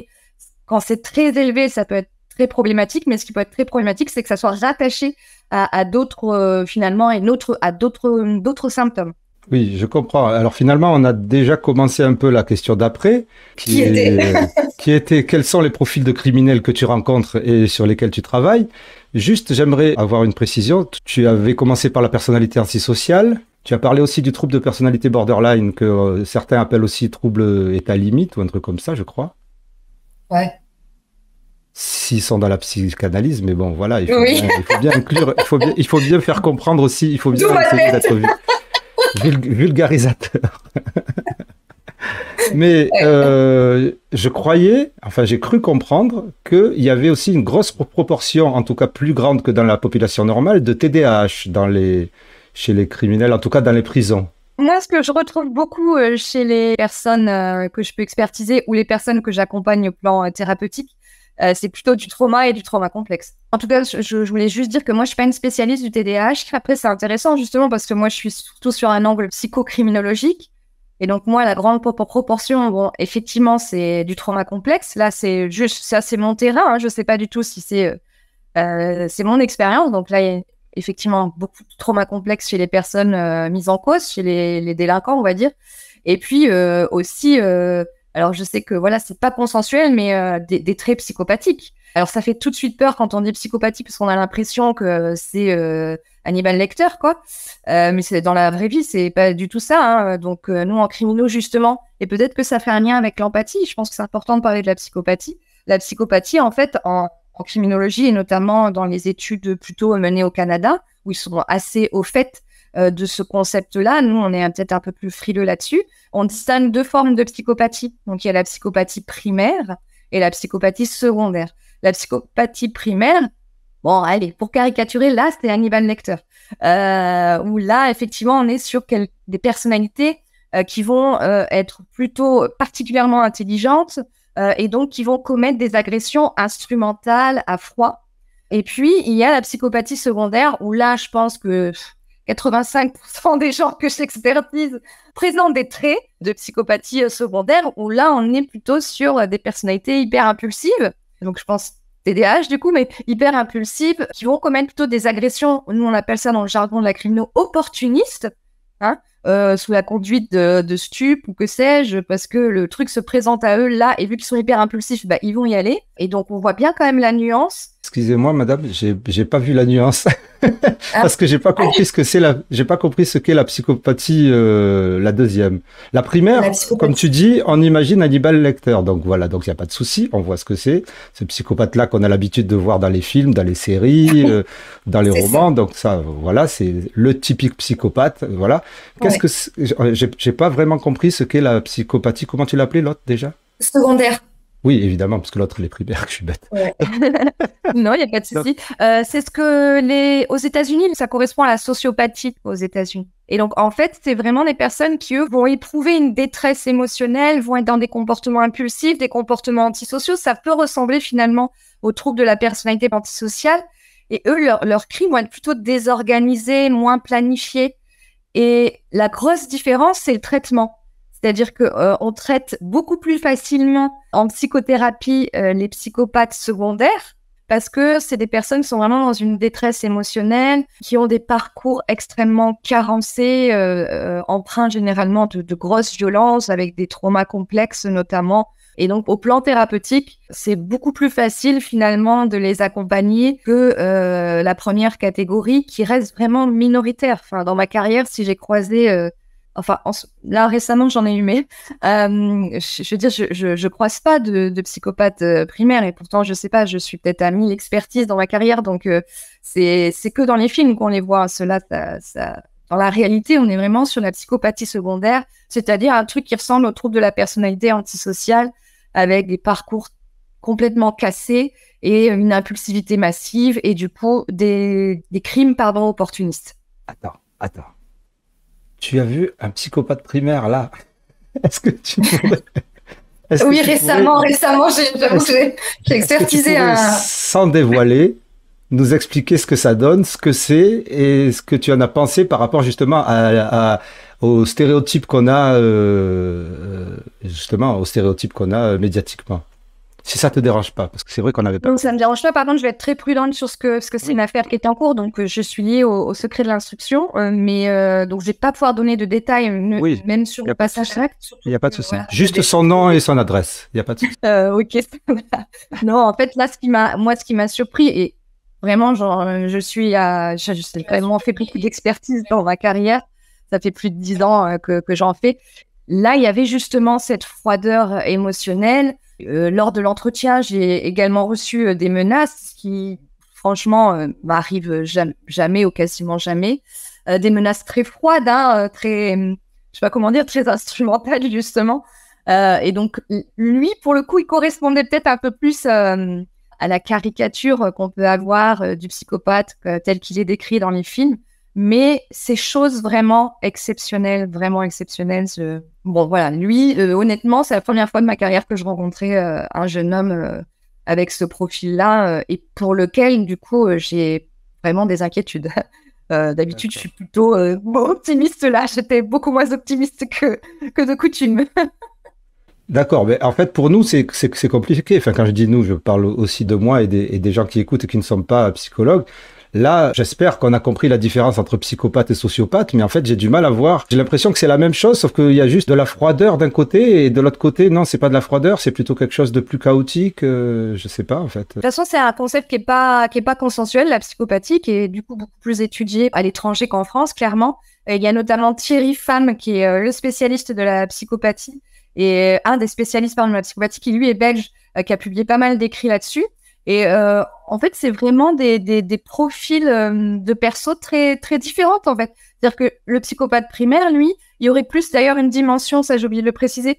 quand c'est très élevé, ça peut être très problématique, mais ce qui peut être très problématique, c'est que ça soit rattaché à d'autres, finalement, à d'autres symptômes. Oui, je comprends. Alors finalement, on a déjà commencé un peu la question d'après, Qui était qui était quels sont les profils de criminels que tu rencontres et sur lesquels tu travailles. Juste, j'aimerais avoir une précision. Tu avais commencé par la personnalité antisociale. Tu as parlé aussi du trouble de personnalité borderline que certains appellent aussi trouble état limite ou un truc comme ça, je crois. Ouais. S'ils sont dans la psychanalyse, mais bon, voilà, Oui. il faut bien inclure, il faut bien faire comprendre aussi, il faut bien essayer d'être vulgarisateur. Mais je croyais, enfin j'ai cru comprendre qu'il y avait aussi une grosse proportion, en tout cas plus grande que dans la population normale, de TDAH chez les criminels, en tout cas dans les prisons. Moi, ce que je retrouve beaucoup chez les personnes que je peux expertiser ou les personnes que j'accompagne au plan thérapeutique, c'est plutôt du trauma et du trauma complexe. En tout cas, je voulais juste dire que moi, je suis pas une spécialiste du TDAH. Après, c'est intéressant justement parce que moi, je suis surtout sur un angle psychocriminologique. Et donc, moi, la grande proportion, bon, effectivement, c'est du trauma complexe. Là, c'est juste, ça, c'est mon terrain. Hein. Je sais pas du tout si c'est mon expérience. Donc là, il y a effectivement beaucoup de trauma complexe chez les personnes mises en cause, chez les délinquants, on va dire. Et puis aussi, alors je sais que voilà, c'est pas consensuel, mais des traits psychopathiques. Alors ça fait tout de suite peur quand on dit psychopathie, parce qu'on a l'impression que c'est Hannibal Lecter, quoi. Mais c'est dans la vraie vie, c'est pas du tout ça. Hein. Donc nous, en criminaux, justement, et peut-être que ça fait un lien avec l'empathie. Je pense que c'est important de parler de la psychopathie. La psychopathie, en fait, en criminologie et notamment dans les études plutôt menées au Canada, où ils sont assez au fait de ce concept-là. Nous, on est peut-être un peu plus frileux là-dessus. On distingue deux formes de psychopathie. Donc, il y a la psychopathie primaire et la psychopathie secondaire. La psychopathie primaire, bon, allez, pour caricaturer, là, c'était Hannibal Lecter. Où là, effectivement, on est sur des personnalités qui vont être plutôt particulièrement intelligentes, et donc qui vont commettre des agressions instrumentales à froid. Et puis, il y a la psychopathie secondaire, où là, je pense que 85% des gens que j'expertise présentent des traits de psychopathie secondaire, où là, on est plutôt sur des personnalités hyper impulsives. Donc, je pense TDAH, du coup, mais hyper impulsives, qui vont commettre plutôt des agressions, nous, on appelle ça dans le jargon de la criminalité, opportunistes, hein, sous la conduite de stupes ou que sais-je, parce que le truc se présente à eux là, et vu qu'ils sont hyper impulsifs, bah, ils vont y aller. Et donc, on voit bien quand même la nuance. Excusez-moi, madame, j'ai pas vu la nuance. Parce que j'ai pas compris j'ai pas compris ce qu'est la psychopathie, la deuxième. La primaire, comme tu dis, on imagine Hannibal Lecter. Donc voilà, donc il y a pas de souci, on voit ce que c'est. Ce psychopathe-là qu'on a l'habitude de voir dans les films, dans les séries, dans les romans. Ça. Donc ça, voilà, c'est le typique psychopathe. Voilà. J'ai pas vraiment compris ce qu'est la psychopathie. Comment tu l'appelais l'autre déjà? Secondaire. Oui, évidemment, parce que l'autre, elle est primaire, je suis bête. Ouais. Non, il n'y a pas de souci. C'est ce que aux États-Unis, ça correspond à la sociopathie aux États-Unis. Et donc, en fait, c'est vraiment des personnes qui, eux, vont éprouver une détresse émotionnelle, vont être dans des comportements impulsifs, des comportements antisociaux. Ça peut ressembler finalement aux troubles de la personnalité antisociale. Et eux, leurs cris vont être plutôt désorganisés, moins planifiés. Et la grosse différence, c'est le traitement. C'est-à-dire qu'on traite beaucoup plus facilement en psychothérapie les psychopathes secondaires parce que c'est des personnes qui sont vraiment dans une détresse émotionnelle, qui ont des parcours extrêmement carencés, empreints généralement de grosses violences, avec des traumas complexes notamment. Et donc, au plan thérapeutique, c'est beaucoup plus facile finalement de les accompagner que la première catégorie qui reste vraiment minoritaire. Enfin, dans ma carrière, si j'ai croisé... là récemment j'en ai eu, mais je veux dire, je croise pas de psychopathes primaires, et pourtant je sais pas, je suis peut-être à 1000 expertises dans ma carrière, donc c'est que dans les films qu'on les voit. Cela, dans la réalité, on est vraiment sur la psychopathie secondaire, c'est-à-dire un truc qui ressemble au trouble de la personnalité antisociale, avec des parcours complètement cassés et une impulsivité massive, et du coup des crimes opportunistes. Attends. Tu as vu un psychopathe primaire là? Est-ce que tu pourrais... Oui, récemment, j'ai expertisé un... Sans dévoiler, nous expliquer ce que ça donne, ce que c'est et ce que tu en as pensé par rapport justement aux stéréotypes qu'on a, médiatiquement. Si ça te dérange pas, parce que c'est vrai qu'on avait pas... Donc ça me dérange pas. Par contre, je vais être très prudente sur parce que c'est une affaire qui est en cours, donc je suis liée au secret de l'instruction, mais donc je vais pas pouvoir donner de détails, même sur le passage à l'acte. Il n'y a pas de souci. Voilà, juste son nom et son adresse. Il n'y a pas de souci. Ok. Non, en fait, là, ce qui m'a surpris, et vraiment, genre, j'ai vraiment fait beaucoup d'expertise dans ma carrière. Ça fait plus de 10 ans que j'en fais. Là, il y avait justement cette froideur émotionnelle. Lors de l'entretien, j'ai également reçu des menaces qui, franchement, m'arrivent jamais ou quasiment jamais. Des menaces très froides, très, je sais pas comment dire, très instrumentales, justement. Et donc, lui, pour le coup, il correspondait peut-être un peu plus à la caricature qu'on peut avoir du psychopathe tel qu'il est décrit dans les films. Mais ces choses vraiment exceptionnelles. Bon, voilà, lui, honnêtement, c'est la première fois de ma carrière que je rencontrais un jeune homme avec ce profil-là, et pour lequel, du coup, j'ai vraiment des inquiétudes. D'habitude, je suis plutôt optimiste là. J'étais beaucoup moins optimiste que de coutume. D'accord, mais en fait, pour nous, c'est compliqué. Enfin, quand je dis nous, je parle aussi de moi et des gens qui écoutent et qui ne sont pas psychologues. Là, j'espère qu'on a compris la différence entre psychopathe et sociopathe, mais en fait, j'ai du mal à voir. J'ai l'impression que c'est la même chose, sauf qu'il y a juste de la froideur d'un côté, et de l'autre côté, non, c'est pas de la froideur, c'est plutôt quelque chose de plus chaotique. Je sais pas, en fait. De toute façon, c'est un concept qui est pas consensuel, la psychopathie, qui est du coup beaucoup plus étudié à l'étranger qu'en France, clairement. Et il y a notamment Thierry Pham, qui est le spécialiste de la psychopathie, et un des spécialistes de la psychopathie, qui lui est belge, qui a publié pas mal d'écrits là-dessus. Et en fait, c'est vraiment des profils de persos très, très différentes, en fait. C'est-à-dire que le psychopathe primaire, lui, il y aurait plus d'ailleurs une dimension, ça j'ai oublié de le préciser,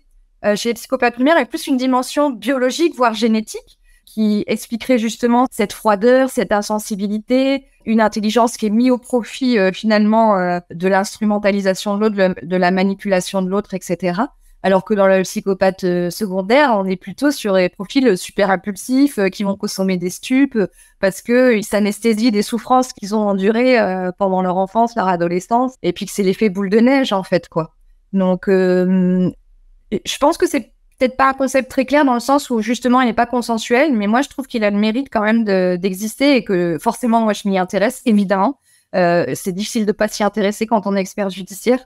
chez les psychopathes primaires, il y a plus une dimension biologique, voire génétique, qui expliquerait justement cette froideur, cette insensibilité, une intelligence qui est mise au profit finalement de l'instrumentalisation de l'autre, de la manipulation de l'autre, etc. Alors que dans le psychopathe secondaire, on est plutôt sur des profils super impulsifs qui vont consommer des stupes parce qu'ils s'anesthésient des souffrances qu'ils ont endurées pendant leur enfance, leur adolescence, et puis que c'est l'effet boule de neige, en fait, quoi. Donc, je pense que c'est peut-être pas un concept très clair dans le sens où, justement, il n'est pas consensuel, mais moi, je trouve qu'il a le mérite quand même d'exister et que, forcément, moi, je m'y intéresse, évidemment. C'est difficile de pas s'y intéresser quand on est expert judiciaire.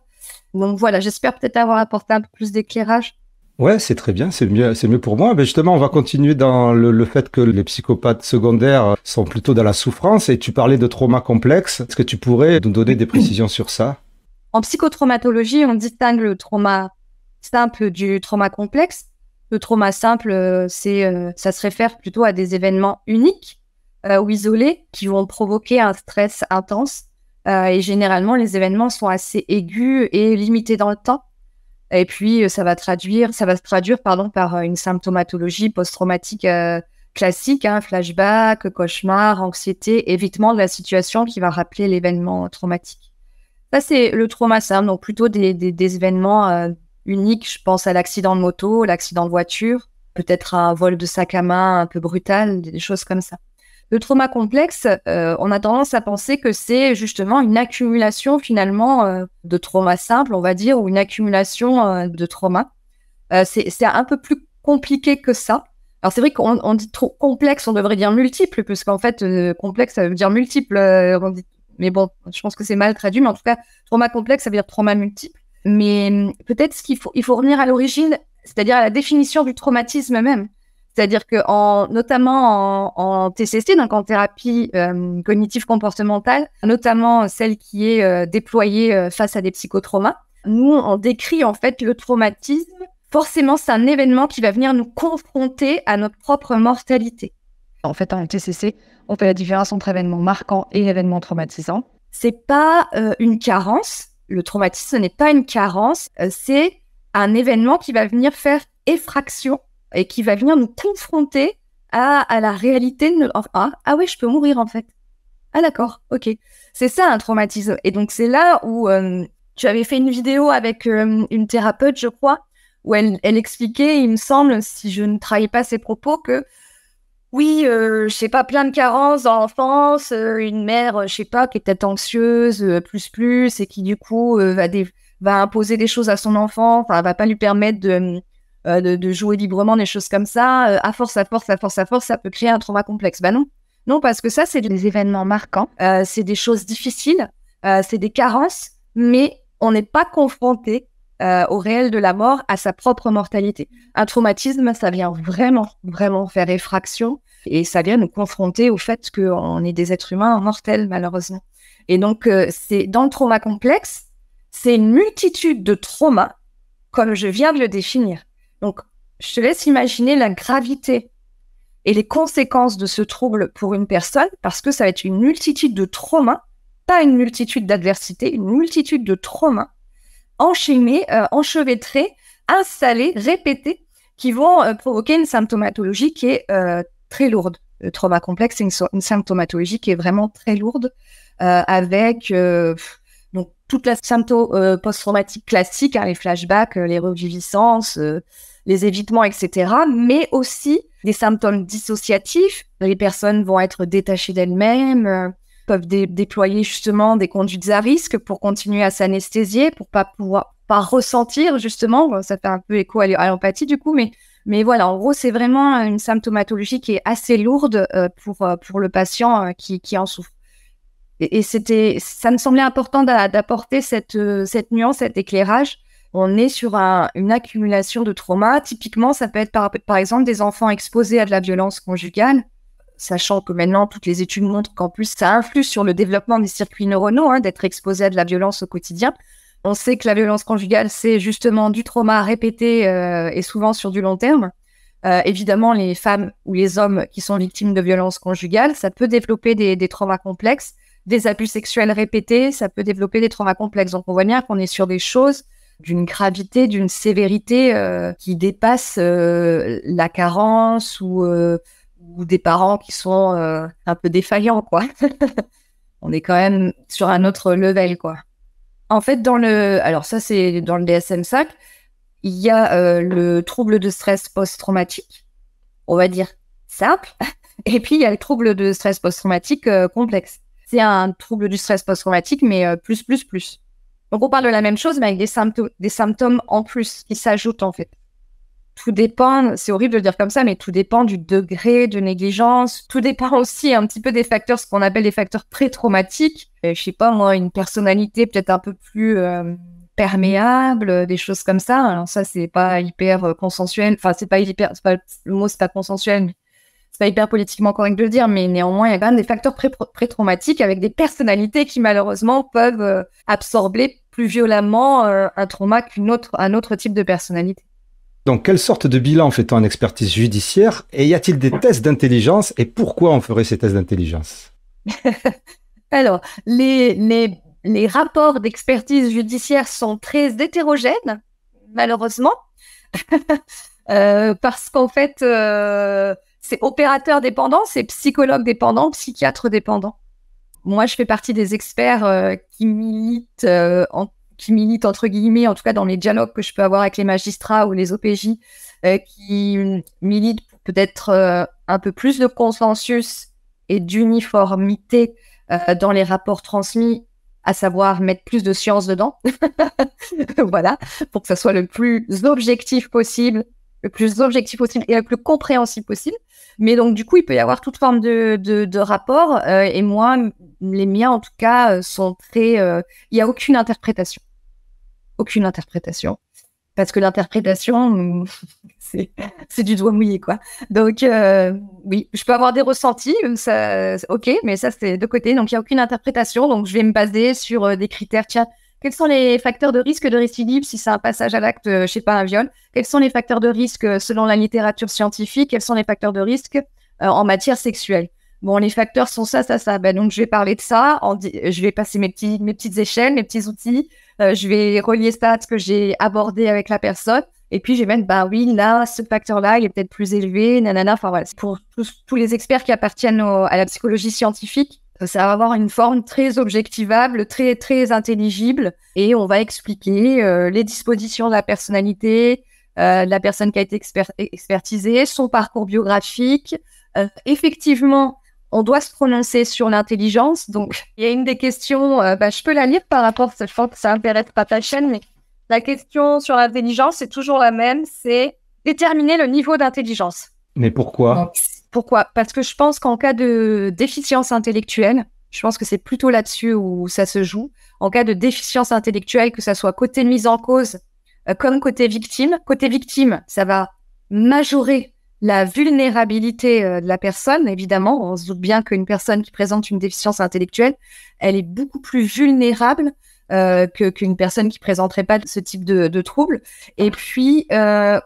Donc voilà, j'espère peut-être avoir apporté un peu plus d'éclairage. Ouais, c'est très bien, c'est mieux pour moi. Mais justement, on va continuer dans le fait que les psychopathes secondaires sont plutôt dans la souffrance, et tu parlais de trauma complexe. Est-ce que tu pourrais nous donner des précisions sur ça? En psychotraumatologie, on distingue le trauma simple du trauma complexe. Le trauma simple, ça se réfère plutôt à des événements uniques ou isolés qui vont provoquer un stress intense. Et généralement, les événements sont assez aigus et limités dans le temps. Et puis, ça va se traduire par une symptomatologie post-traumatique classique, flashback, cauchemar, anxiété, évitement de la situation qui va rappeler l'événement traumatique. Ça, c'est le trauma simple, donc plutôt des événements uniques. Je pense à l'accident de moto, l'accident de voiture, peut-être un vol de sac à main un peu brutal, des choses comme ça. Le trauma complexe, on a tendance à penser que c'est justement une accumulation finalement de traumas simples, on va dire, ou une accumulation de traumas. C'est un peu plus compliqué que ça. Alors c'est vrai qu'on dit trop complexe, on devrait dire multiple, parce qu'en fait, complexe, ça veut dire multiple. Mais bon, je pense que c'est mal traduit, mais en tout cas, trauma complexe, ça veut dire trauma multiple. Mais peut-être il faut revenir à l'origine, c'est-à-dire à la définition du traumatisme même. C'est-à-dire que notamment en TCC, donc en thérapie cognitive comportementale, notamment celle qui est déployée face à des psychotraumas, nous, on décrit en fait le traumatisme. Forcément, c'est un événement qui va venir nous confronter à notre propre mortalité. En fait, en TCC, on fait la différence entre événement marquant et événement traumatisant. C'est pas une carence. Le traumatisme, ce n'est pas une carence. C'est un événement qui va venir faire effraction et qui va venir nous confronter à la réalité. Ah ouais, je peux mourir en fait. Ah d'accord, ok. C'est ça un traumatisme. Et donc, c'est là où tu avais fait une vidéo avec une thérapeute, je crois, où elle expliquait, il me semble, si je ne trahis pas ses propos, que oui, je sais pas, plein de carences dans l'enfance, une mère, je sais pas, qui est peut-être anxieuse, plus, et qui du coup va imposer des choses à son enfant, enfin, va pas lui permettre de jouer librement, des choses comme ça. À force, ça peut créer un trauma complexe. Bah non. Non, parce que ça, c'est des événements marquants, c'est des choses difficiles, c'est des carences, mais on n'est pas confronté au réel de la mort, à sa propre mortalité. Un traumatisme, ça vient vraiment, vraiment faire effraction et ça vient nous confronter au fait qu'on est des êtres humains mortels, malheureusement. Et donc, c'est dans le trauma complexe, c'est une multitude de traumas, comme je viens de le définir. Donc, je te laisse imaginer la gravité et les conséquences de ce trouble pour une personne, parce que ça va être une multitude de traumas, pas une multitude d'adversités, une multitude de traumas enchaînés, enchevêtrés, installés, répétés, qui vont provoquer une symptomatologie qui est très lourde. Le trauma complexe, c'est une symptomatologie qui est vraiment très lourde, avec donc toute la sympto post-traumatique classique, hein, les flashbacks, les reviviscences, les évitements, etc., mais aussi des symptômes dissociatifs. Les personnes vont être détachées d'elles-mêmes, peuvent déployer justement des conduites à risque pour continuer à s'anesthésier, pour pas ressentir justement. Ça fait un peu écho à l'empathie du coup, mais voilà, en gros, c'est vraiment une symptomatologie qui est assez lourde pour le patient qui en souffre. Et ça me semblait important d'apporter cette nuance, cet éclairage. On est sur une accumulation de traumas. Typiquement, ça peut être par exemple des enfants exposés à de la violence conjugale, sachant que maintenant, toutes les études montrent qu'en plus, ça influe sur le développement des circuits neuronaux, d'être exposé à de la violence au quotidien. On sait que la violence conjugale, c'est justement du trauma répété et souvent sur du long terme. Évidemment, les femmes ou les hommes qui sont victimes de violences conjugales, ça peut développer des traumas complexes, des abus sexuels répétés, ça peut développer des traumas complexes. Donc, on voit bien qu'on est sur des choses d'une gravité, d'une sévérité qui dépasse la carence ou des parents qui sont un peu défaillants, quoi. On est quand même sur un autre level, quoi. En fait, alors ça, c'est dans le DSM-5, il y a le trouble de stress post-traumatique, on va dire simple, et puis il y a le trouble de stress post-traumatique complexe. C'est un trouble du stress post-traumatique, mais plus. Donc, on parle de la même chose, mais avec des symptômes en plus qui s'ajoutent, en fait. Tout dépend, c'est horrible de le dire comme ça, mais tout dépend du degré de négligence. Tout dépend aussi un petit peu des facteurs, ce qu'on appelle les facteurs pré-traumatiques. Je sais pas, moi, une personnalité peut-être un peu plus perméable, des choses comme ça. Alors ça, c'est pas hyper consensuel. Enfin, le mot, c'est pas consensuel, mais c'est pas hyper politiquement correct de le dire, mais néanmoins, il y a quand même des facteurs pré-traumatiques avec des personnalités qui, malheureusement, peuvent absorber plus violemment un trauma un autre type de personnalité. Donc, quelle sorte de bilan fait-on en expertise judiciaire? Et y a-t-il des tests d'intelligence? Et pourquoi on ferait ces tests d'intelligence? Alors, les rapports d'expertise judiciaire sont très hétérogènes, malheureusement, parce qu'en fait, c'est opérateur dépendant, c'est psychologue dépendant, psychiatre dépendant. Moi, je fais partie des experts qui militent entre guillemets, en tout cas dans les dialogues que je peux avoir avec les magistrats ou les OPJ, qui militent pour peut-être un peu plus de consensus et d'uniformité dans les rapports transmis, à savoir mettre plus de science dedans, voilà, pour que ça soit le plus objectif possible le plus objectif possible et le plus compréhensible possible. Mais donc, du coup, il peut y avoir toute forme de rapport. Et moi, les miens, en tout cas, sont très... Il n'y a aucune interprétation. Aucune interprétation. Parce que l'interprétation, c'est du doigt mouillé, quoi. Donc, oui, je peux avoir des ressentis, ça, ok, mais ça, c'est de côté. Donc, il n'y a aucune interprétation. Donc, je vais me baser sur des critères. Tiens, quels sont les facteurs de risque de récidive si c'est un passage à l'acte, je sais pas, un viol? Quels sont les facteurs de risque selon la littérature scientifique? Quels sont les facteurs de risque en matière sexuelle? Bon, les facteurs sont ça. Ben, donc, je vais parler de ça. Je vais passer mes petites échelles, mes petits outils. Je vais relier ça à ce que j'ai abordé avec la personne. Et puis, je vais mettre, bah oui, là, ce facteur-là, il est peut-être plus élevé, nanana. Enfin, voilà. Pour tous les experts qui appartiennent à la psychologie scientifique, ça va avoir une forme très objectivable, très, très intelligible. Et on va expliquer les dispositions de la personnalité, de la personne qui a été expertisée, son parcours biographique. Effectivement, on doit se prononcer sur l'intelligence. Donc, il y a une des questions, je peux la lire par rapport, je pense que ça intéresse pas ta chaîne, mais la question sur l'intelligence, c'est toujours la même, c'est déterminer le niveau d'intelligence. Mais pourquoi? Donc, pourquoi? Parce que je pense qu'en cas de déficience intellectuelle, je pense que c'est plutôt là-dessus où ça se joue. En cas de déficience intellectuelle, que ça soit côté mise en cause comme côté victime. Côté victime, ça va majorer la vulnérabilité de la personne. Évidemment, on se doute bien qu'une personne qui présente une déficience intellectuelle, elle est beaucoup plus vulnérable qu'une personne qui présenterait pas ce type de trouble. Et puis,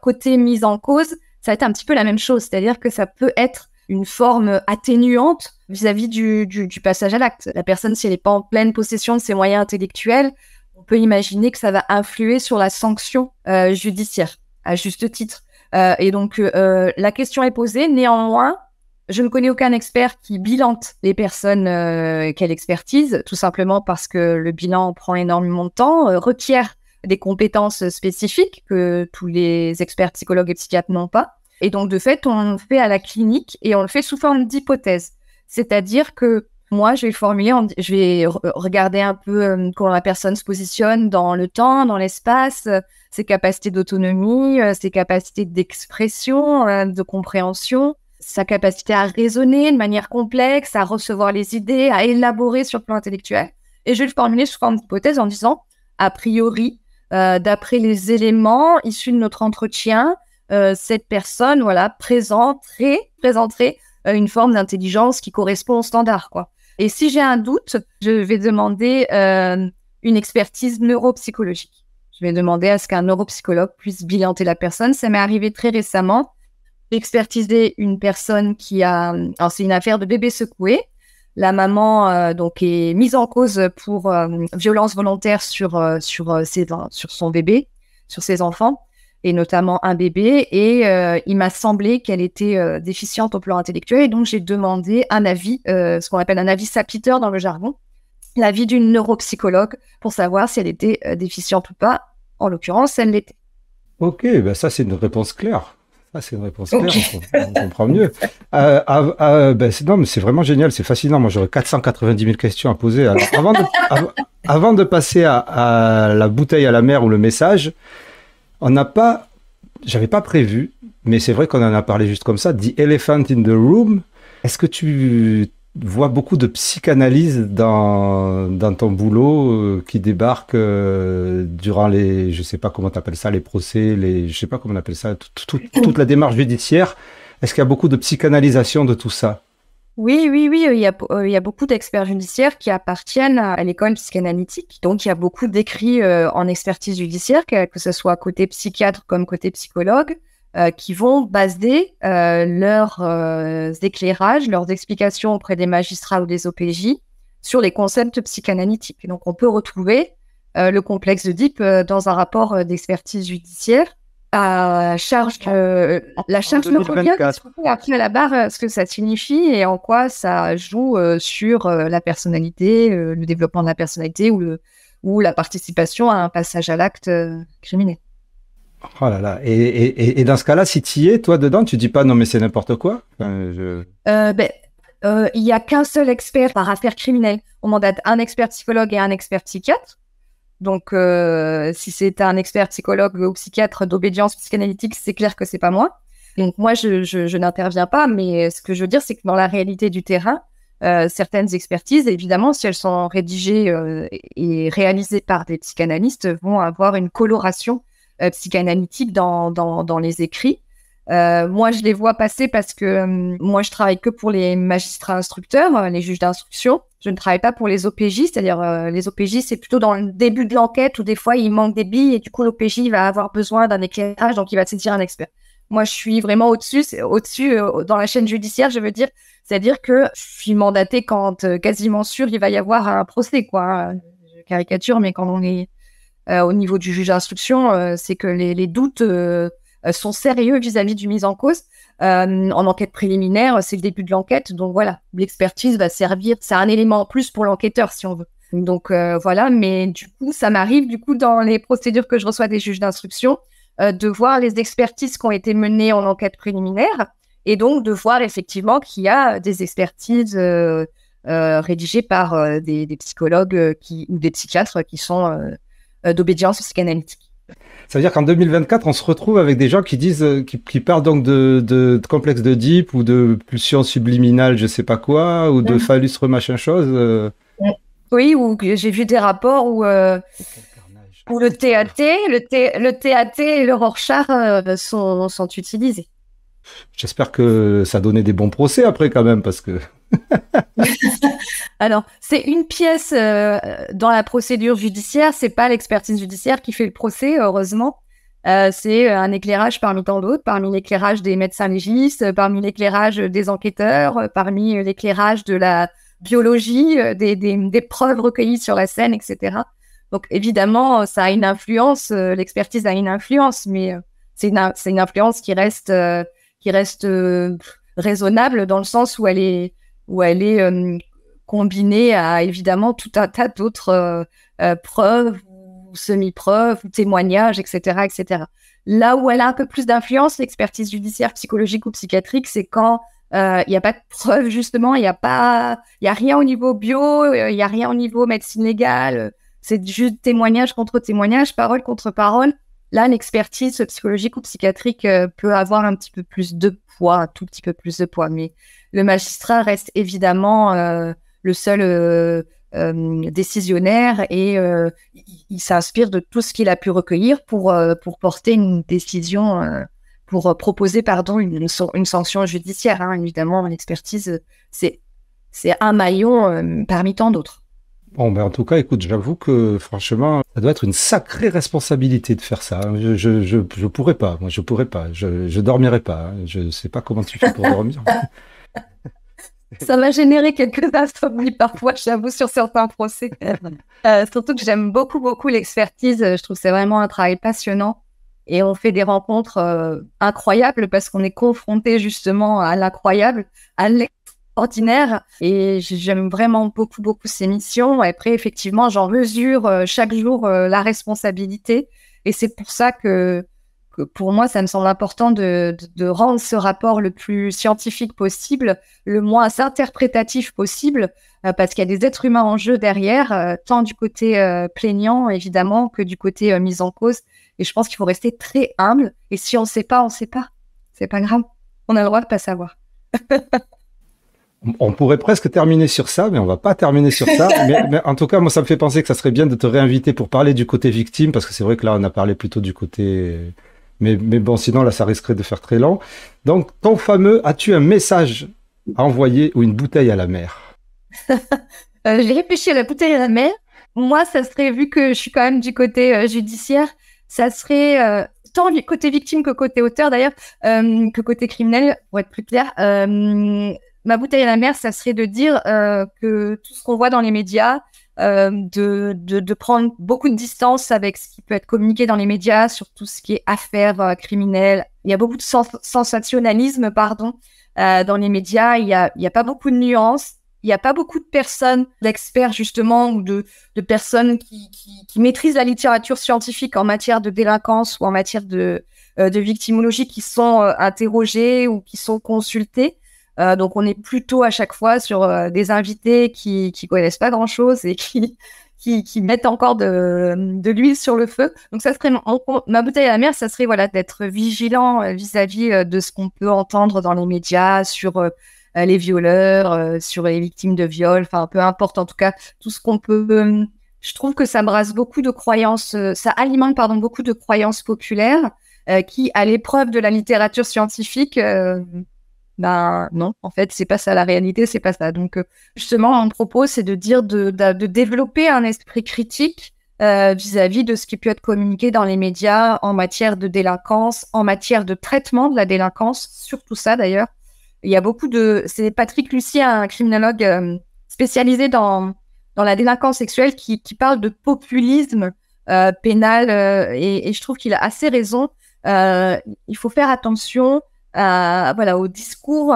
côté mise en cause, ça va être un petit peu la même chose, c'est-à-dire que ça peut être une forme atténuante vis-à-vis du passage à l'acte. La personne, si elle n'est pas en pleine possession de ses moyens intellectuels, on peut imaginer que ça va influer sur la sanction judiciaire, à juste titre. Et donc, la question est posée. Néanmoins, je ne connais aucun expert qui bilante les personnes qu'elle expertise, tout simplement parce que le bilan prend énormément de temps, requiert des compétences spécifiques que tous les experts psychologues et psychiatres n'ont pas. Et donc, de fait, on le fait à la clinique et on le fait sous forme d'hypothèse. C'est-à-dire que moi, je vais formuler, je vais regarder un peu comment la personne se positionne dans le temps, dans l'espace, ses capacités d'autonomie, ses capacités d'expression, de compréhension, sa capacité à raisonner de manière complexe, à recevoir les idées, à élaborer sur le plan intellectuel. Et je vais le formuler sous forme d'hypothèse en disant, a priori, d'après les éléments issus de notre entretien, cette personne, voilà, présenterait une forme d'intelligence qui correspond au standard, quoi. Et si j'ai un doute, je vais demander une expertise neuropsychologique. Je vais demander à ce qu'un neuropsychologue puisse bilanter la personne. Ça m'est arrivé très récemment d'expertiser une personne qui a... Alors, c'est une affaire de bébé secoué. La maman donc est mise en cause pour violence volontaire sur son bébé, sur ses enfants, et notamment un bébé. Et il m'a semblé qu'elle était déficiente au plan intellectuel. Et donc, j'ai demandé un avis, ce qu'on appelle un avis sapiteur dans le jargon, l'avis d'une neuropsychologue pour savoir si elle était déficiente ou pas. En l'occurrence, elle l'était. Ok, ben ça, c'est une réponse claire. Ça, c'est une réponse claire, okay. On comprend mieux. Non, mais c'est vraiment génial, c'est fascinant. Moi, j'aurais 490 000 questions à poser. Alors, avant de passer à la bouteille à la mer ou le message, j'avais pas prévu, mais c'est vrai qu'on en a parlé juste comme ça, The Elephant in the Room. Est-ce que tu vois beaucoup de psychanalyse dans ton boulot qui débarque durant les, je sais pas comment tu appelles ça, les procès, je sais pas comment on appelle ça, toute la démarche judiciaire. Est-ce qu'il y a beaucoup de psychanalysation de tout ça? Oui, il y a beaucoup d'experts judiciaires qui appartiennent à l'école psychanalytique. Donc, il y a beaucoup d'écrits en expertise judiciaire, que ce soit côté psychiatre comme côté psychologue, qui vont baser leurs éclairages, leurs explications auprès des magistrats ou des OPJ sur les concepts psychanalytiques. Donc, on peut retrouver le complexe d'Oedipe dans un rapport d'expertise judiciaire à charge la charge neurologique, après à la barre, ce que ça signifie et en quoi ça joue sur la personnalité, le développement de la personnalité ou la participation à un passage à l'acte criminel. Oh là là. Et dans ce cas-là, si tu y es, toi, dedans, tu dis pas non mais c'est n'importe quoi? Il y a qu'un seul expert par affaire criminelle. On mandate un expert psychologue et un expert psychiatre. Donc, si c'est un expert psychologue ou psychiatre d'obédience psychanalytique, c'est clair que c'est pas moi. Donc, moi, je n'interviens pas, mais ce que je veux dire, c'est que dans la réalité du terrain, certaines expertises, évidemment, si elles sont rédigées et réalisées par des psychanalystes, vont avoir une coloration psychanalytique dans les écrits. Moi, je les vois passer parce que moi, je travaille que pour les magistrats instructeurs, les juges d'instruction. Je ne travaille pas pour les OPJ, c'est-à-dire les OPJ, c'est plutôt dans le début de l'enquête où des fois, il manque des billes et du coup, l'OPJ va avoir besoin d'un éclairage, donc il va saisir un expert. Moi, je suis vraiment au-dessus dans la chaîne judiciaire, je veux dire. C'est-à-dire que je suis mandatée quand quasiment sûr il va y avoir un procès, quoi. Je caricature, mais quand on est au niveau du juge d'instruction, c'est que les doutes sont sérieux vis-à-vis du mis en cause. En enquête préliminaire, c'est le début de l'enquête. Donc voilà, l'expertise va servir, c'est un élément en plus pour l'enquêteur, si on veut. Donc voilà, mais du coup, ça m'arrive, dans les procédures que je reçois des juges d'instruction, de voir les expertises qui ont été menées en enquête préliminaire et donc de voir effectivement qu'il y a des expertises rédigées par des psychologues ou des psychiatres qui sont d'obédience psychanalytique. Ça veut dire qu'en 2024, on se retrouve avec des gens qui disent, qui parlent donc de complexe d'Oedipe ou de pulsion subliminale, je sais pas quoi, ou de phallus machin chose. Oui, ou j'ai vu des rapports où le TAT et le Rorschach sont utilisés. J'espère que ça donnait des bons procès après quand même, parce que... Alors, c'est une pièce dans la procédure judiciaire, c'est pas l'expertise judiciaire qui fait le procès, heureusement. C'est un éclairage parmi tant d'autres, parmi l'éclairage des médecins légistes, parmi l'éclairage des enquêteurs, parmi l'éclairage de la biologie, des preuves recueillies sur la scène, etc. Donc, évidemment, ça a une influence, l'expertise a une influence, mais c'est une influence qui reste raisonnable dans le sens où elle est combinée à évidemment tout un tas d'autres preuves ou semi-preuves ou témoignages, etc., etc. Là où elle a un peu plus d'influence, l'expertise judiciaire, psychologique ou psychiatrique, c'est quand il n'y a pas de preuves, justement, il y a rien au niveau bio, il n'y a rien au niveau médecine légale, c'est juste témoignage contre témoignage, parole contre parole. Là, l'expertise psychologique ou psychiatrique peut avoir un petit peu plus de poids, un tout petit peu plus de poids, mais le magistrat reste évidemment le seul décisionnaire et il s'inspire de tout ce qu'il a pu recueillir pour porter une décision, pour proposer une sanction judiciaire. Hein. Évidemment, l'expertise, c'est un maillon parmi tant d'autres. Bon, ben en tout cas, écoute, j'avoue que franchement, ça doit être une sacrée responsabilité de faire ça. Je pourrais pas, moi, je pourrais pas. Je dormirais pas. Hein. Je sais pas comment tu fais pour dormir. Ça m'a généré quelques insomnies parfois, j'avoue, sur certains procès. Surtout que j'aime beaucoup, beaucoup l'expertise. Je trouve que c'est vraiment un travail passionnant. Et on fait des rencontres incroyables parce qu'on est confronté justement à l'incroyable, à l'extraordinaire. Et j'aime vraiment beaucoup, beaucoup ces missions. Et après, effectivement, j'en mesure chaque jour la responsabilité. Et c'est pour ça que pour moi, ça me semble important de rendre ce rapport le plus scientifique possible, le moins interprétatif possible, parce qu'il y a des êtres humains en jeu derrière, tant du côté plaignant, évidemment, que du côté mise en cause. Et je pense qu'il faut rester très humble. Et si on ne sait pas, on ne sait pas. C'est pas grave. On a le droit de ne pas savoir. On pourrait presque terminer sur ça, mais on va pas terminer sur ça. mais en tout cas, moi, ça me fait penser que ça serait bien de te réinviter pour parler du côté victime, parce que c'est vrai que là, on a parlé plutôt du côté... Mais bon, sinon, là, ça risquerait de faire très long. Donc, ton fameux, as-tu un message à envoyer ou une bouteille à la mer? J'ai réfléchi à la bouteille à la mer. Moi, ça serait, vu que je suis quand même du côté judiciaire, ça serait tant du côté victime que côté auteur, d'ailleurs, que côté criminel, pour être plus clair. Ma bouteille à la mer, ça serait de dire que tout ce qu'on voit dans les médias, de prendre beaucoup de distance avec ce qui peut être communiqué dans les médias sur tout ce qui est affaires criminelles. Il y a beaucoup de sensationnalisme, dans les médias. Il y a pas beaucoup de nuances. Il n'y a pas beaucoup de personnes, d'experts justement, ou de personnes qui maîtrisent la littérature scientifique en matière de délinquance ou en matière de victimologie qui sont interrogées ou qui sont consultées. Donc, on est plutôt à chaque fois sur des invités qui connaissent pas grand-chose et qui qui mettent encore de l'huile sur le feu. Donc ça serait ma bouteille à la mer, ça serait voilà d'être vigilant vis-à-vis de ce qu'on peut entendre dans les médias sur les violeurs, sur les victimes de viol, enfin peu importe en tout cas tout ce qu'on peut. Je trouve que ça brasse beaucoup de croyances, ça alimente beaucoup de croyances populaires qui, à l'épreuve de la littérature scientifique, ben non, en fait, c'est pas ça la réalité, c'est pas ça. Donc justement, mon propos, c'est de dire de développer un esprit critique vis-à-vis de ce qui peut être communiqué dans les médias en matière de délinquance, en matière de traitement de la délinquance, surtout ça d'ailleurs. Il y a beaucoup c'est Patrick Lussier, un criminologue spécialisé dans la délinquance sexuelle qui parle de populisme pénal et je trouve qu'il a assez raison. Il faut faire attention au discours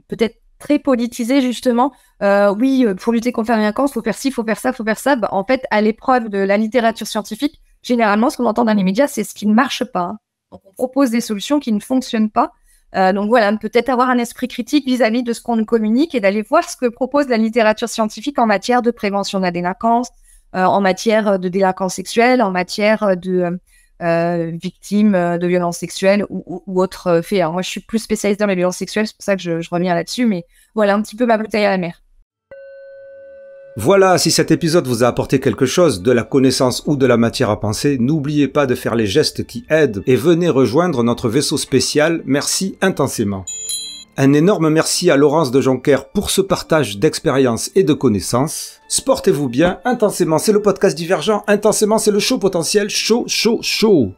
peut-être très politisé justement. Oui, pour lutter contre la délinquance, il faut faire ci, il faut faire ça, il faut faire ça. Bah, en fait, à l'épreuve de la littérature scientifique, généralement, ce qu'on entend dans les médias, c'est ce qui ne marche pas. Donc, on propose des solutions qui ne fonctionnent pas. Donc voilà, peut-être avoir un esprit critique vis-à-vis de ce qu'on nous communique et d'aller voir ce que propose la littérature scientifique en matière de prévention de la délinquance, en matière de délinquance sexuelle, en matière de victimes de violences sexuelles ou autres faits. Alors moi, je suis plus spécialisée dans les violences sexuelles, c'est pour ça que je reviens là-dessus, mais voilà un petit peu ma bouteille à la mer. Voilà, si cet épisode vous a apporté quelque chose, de la connaissance ou de la matière à penser, n'oubliez pas de faire les gestes qui aident et venez rejoindre notre vaisseau spécial. Merci intensément. Un énorme merci à Laurence de Joncker pour ce partage d'expériences et de connaissances. Sportez-vous bien, intensément c'est le podcast Divergent, intensément c'est le show potentiel, chaud.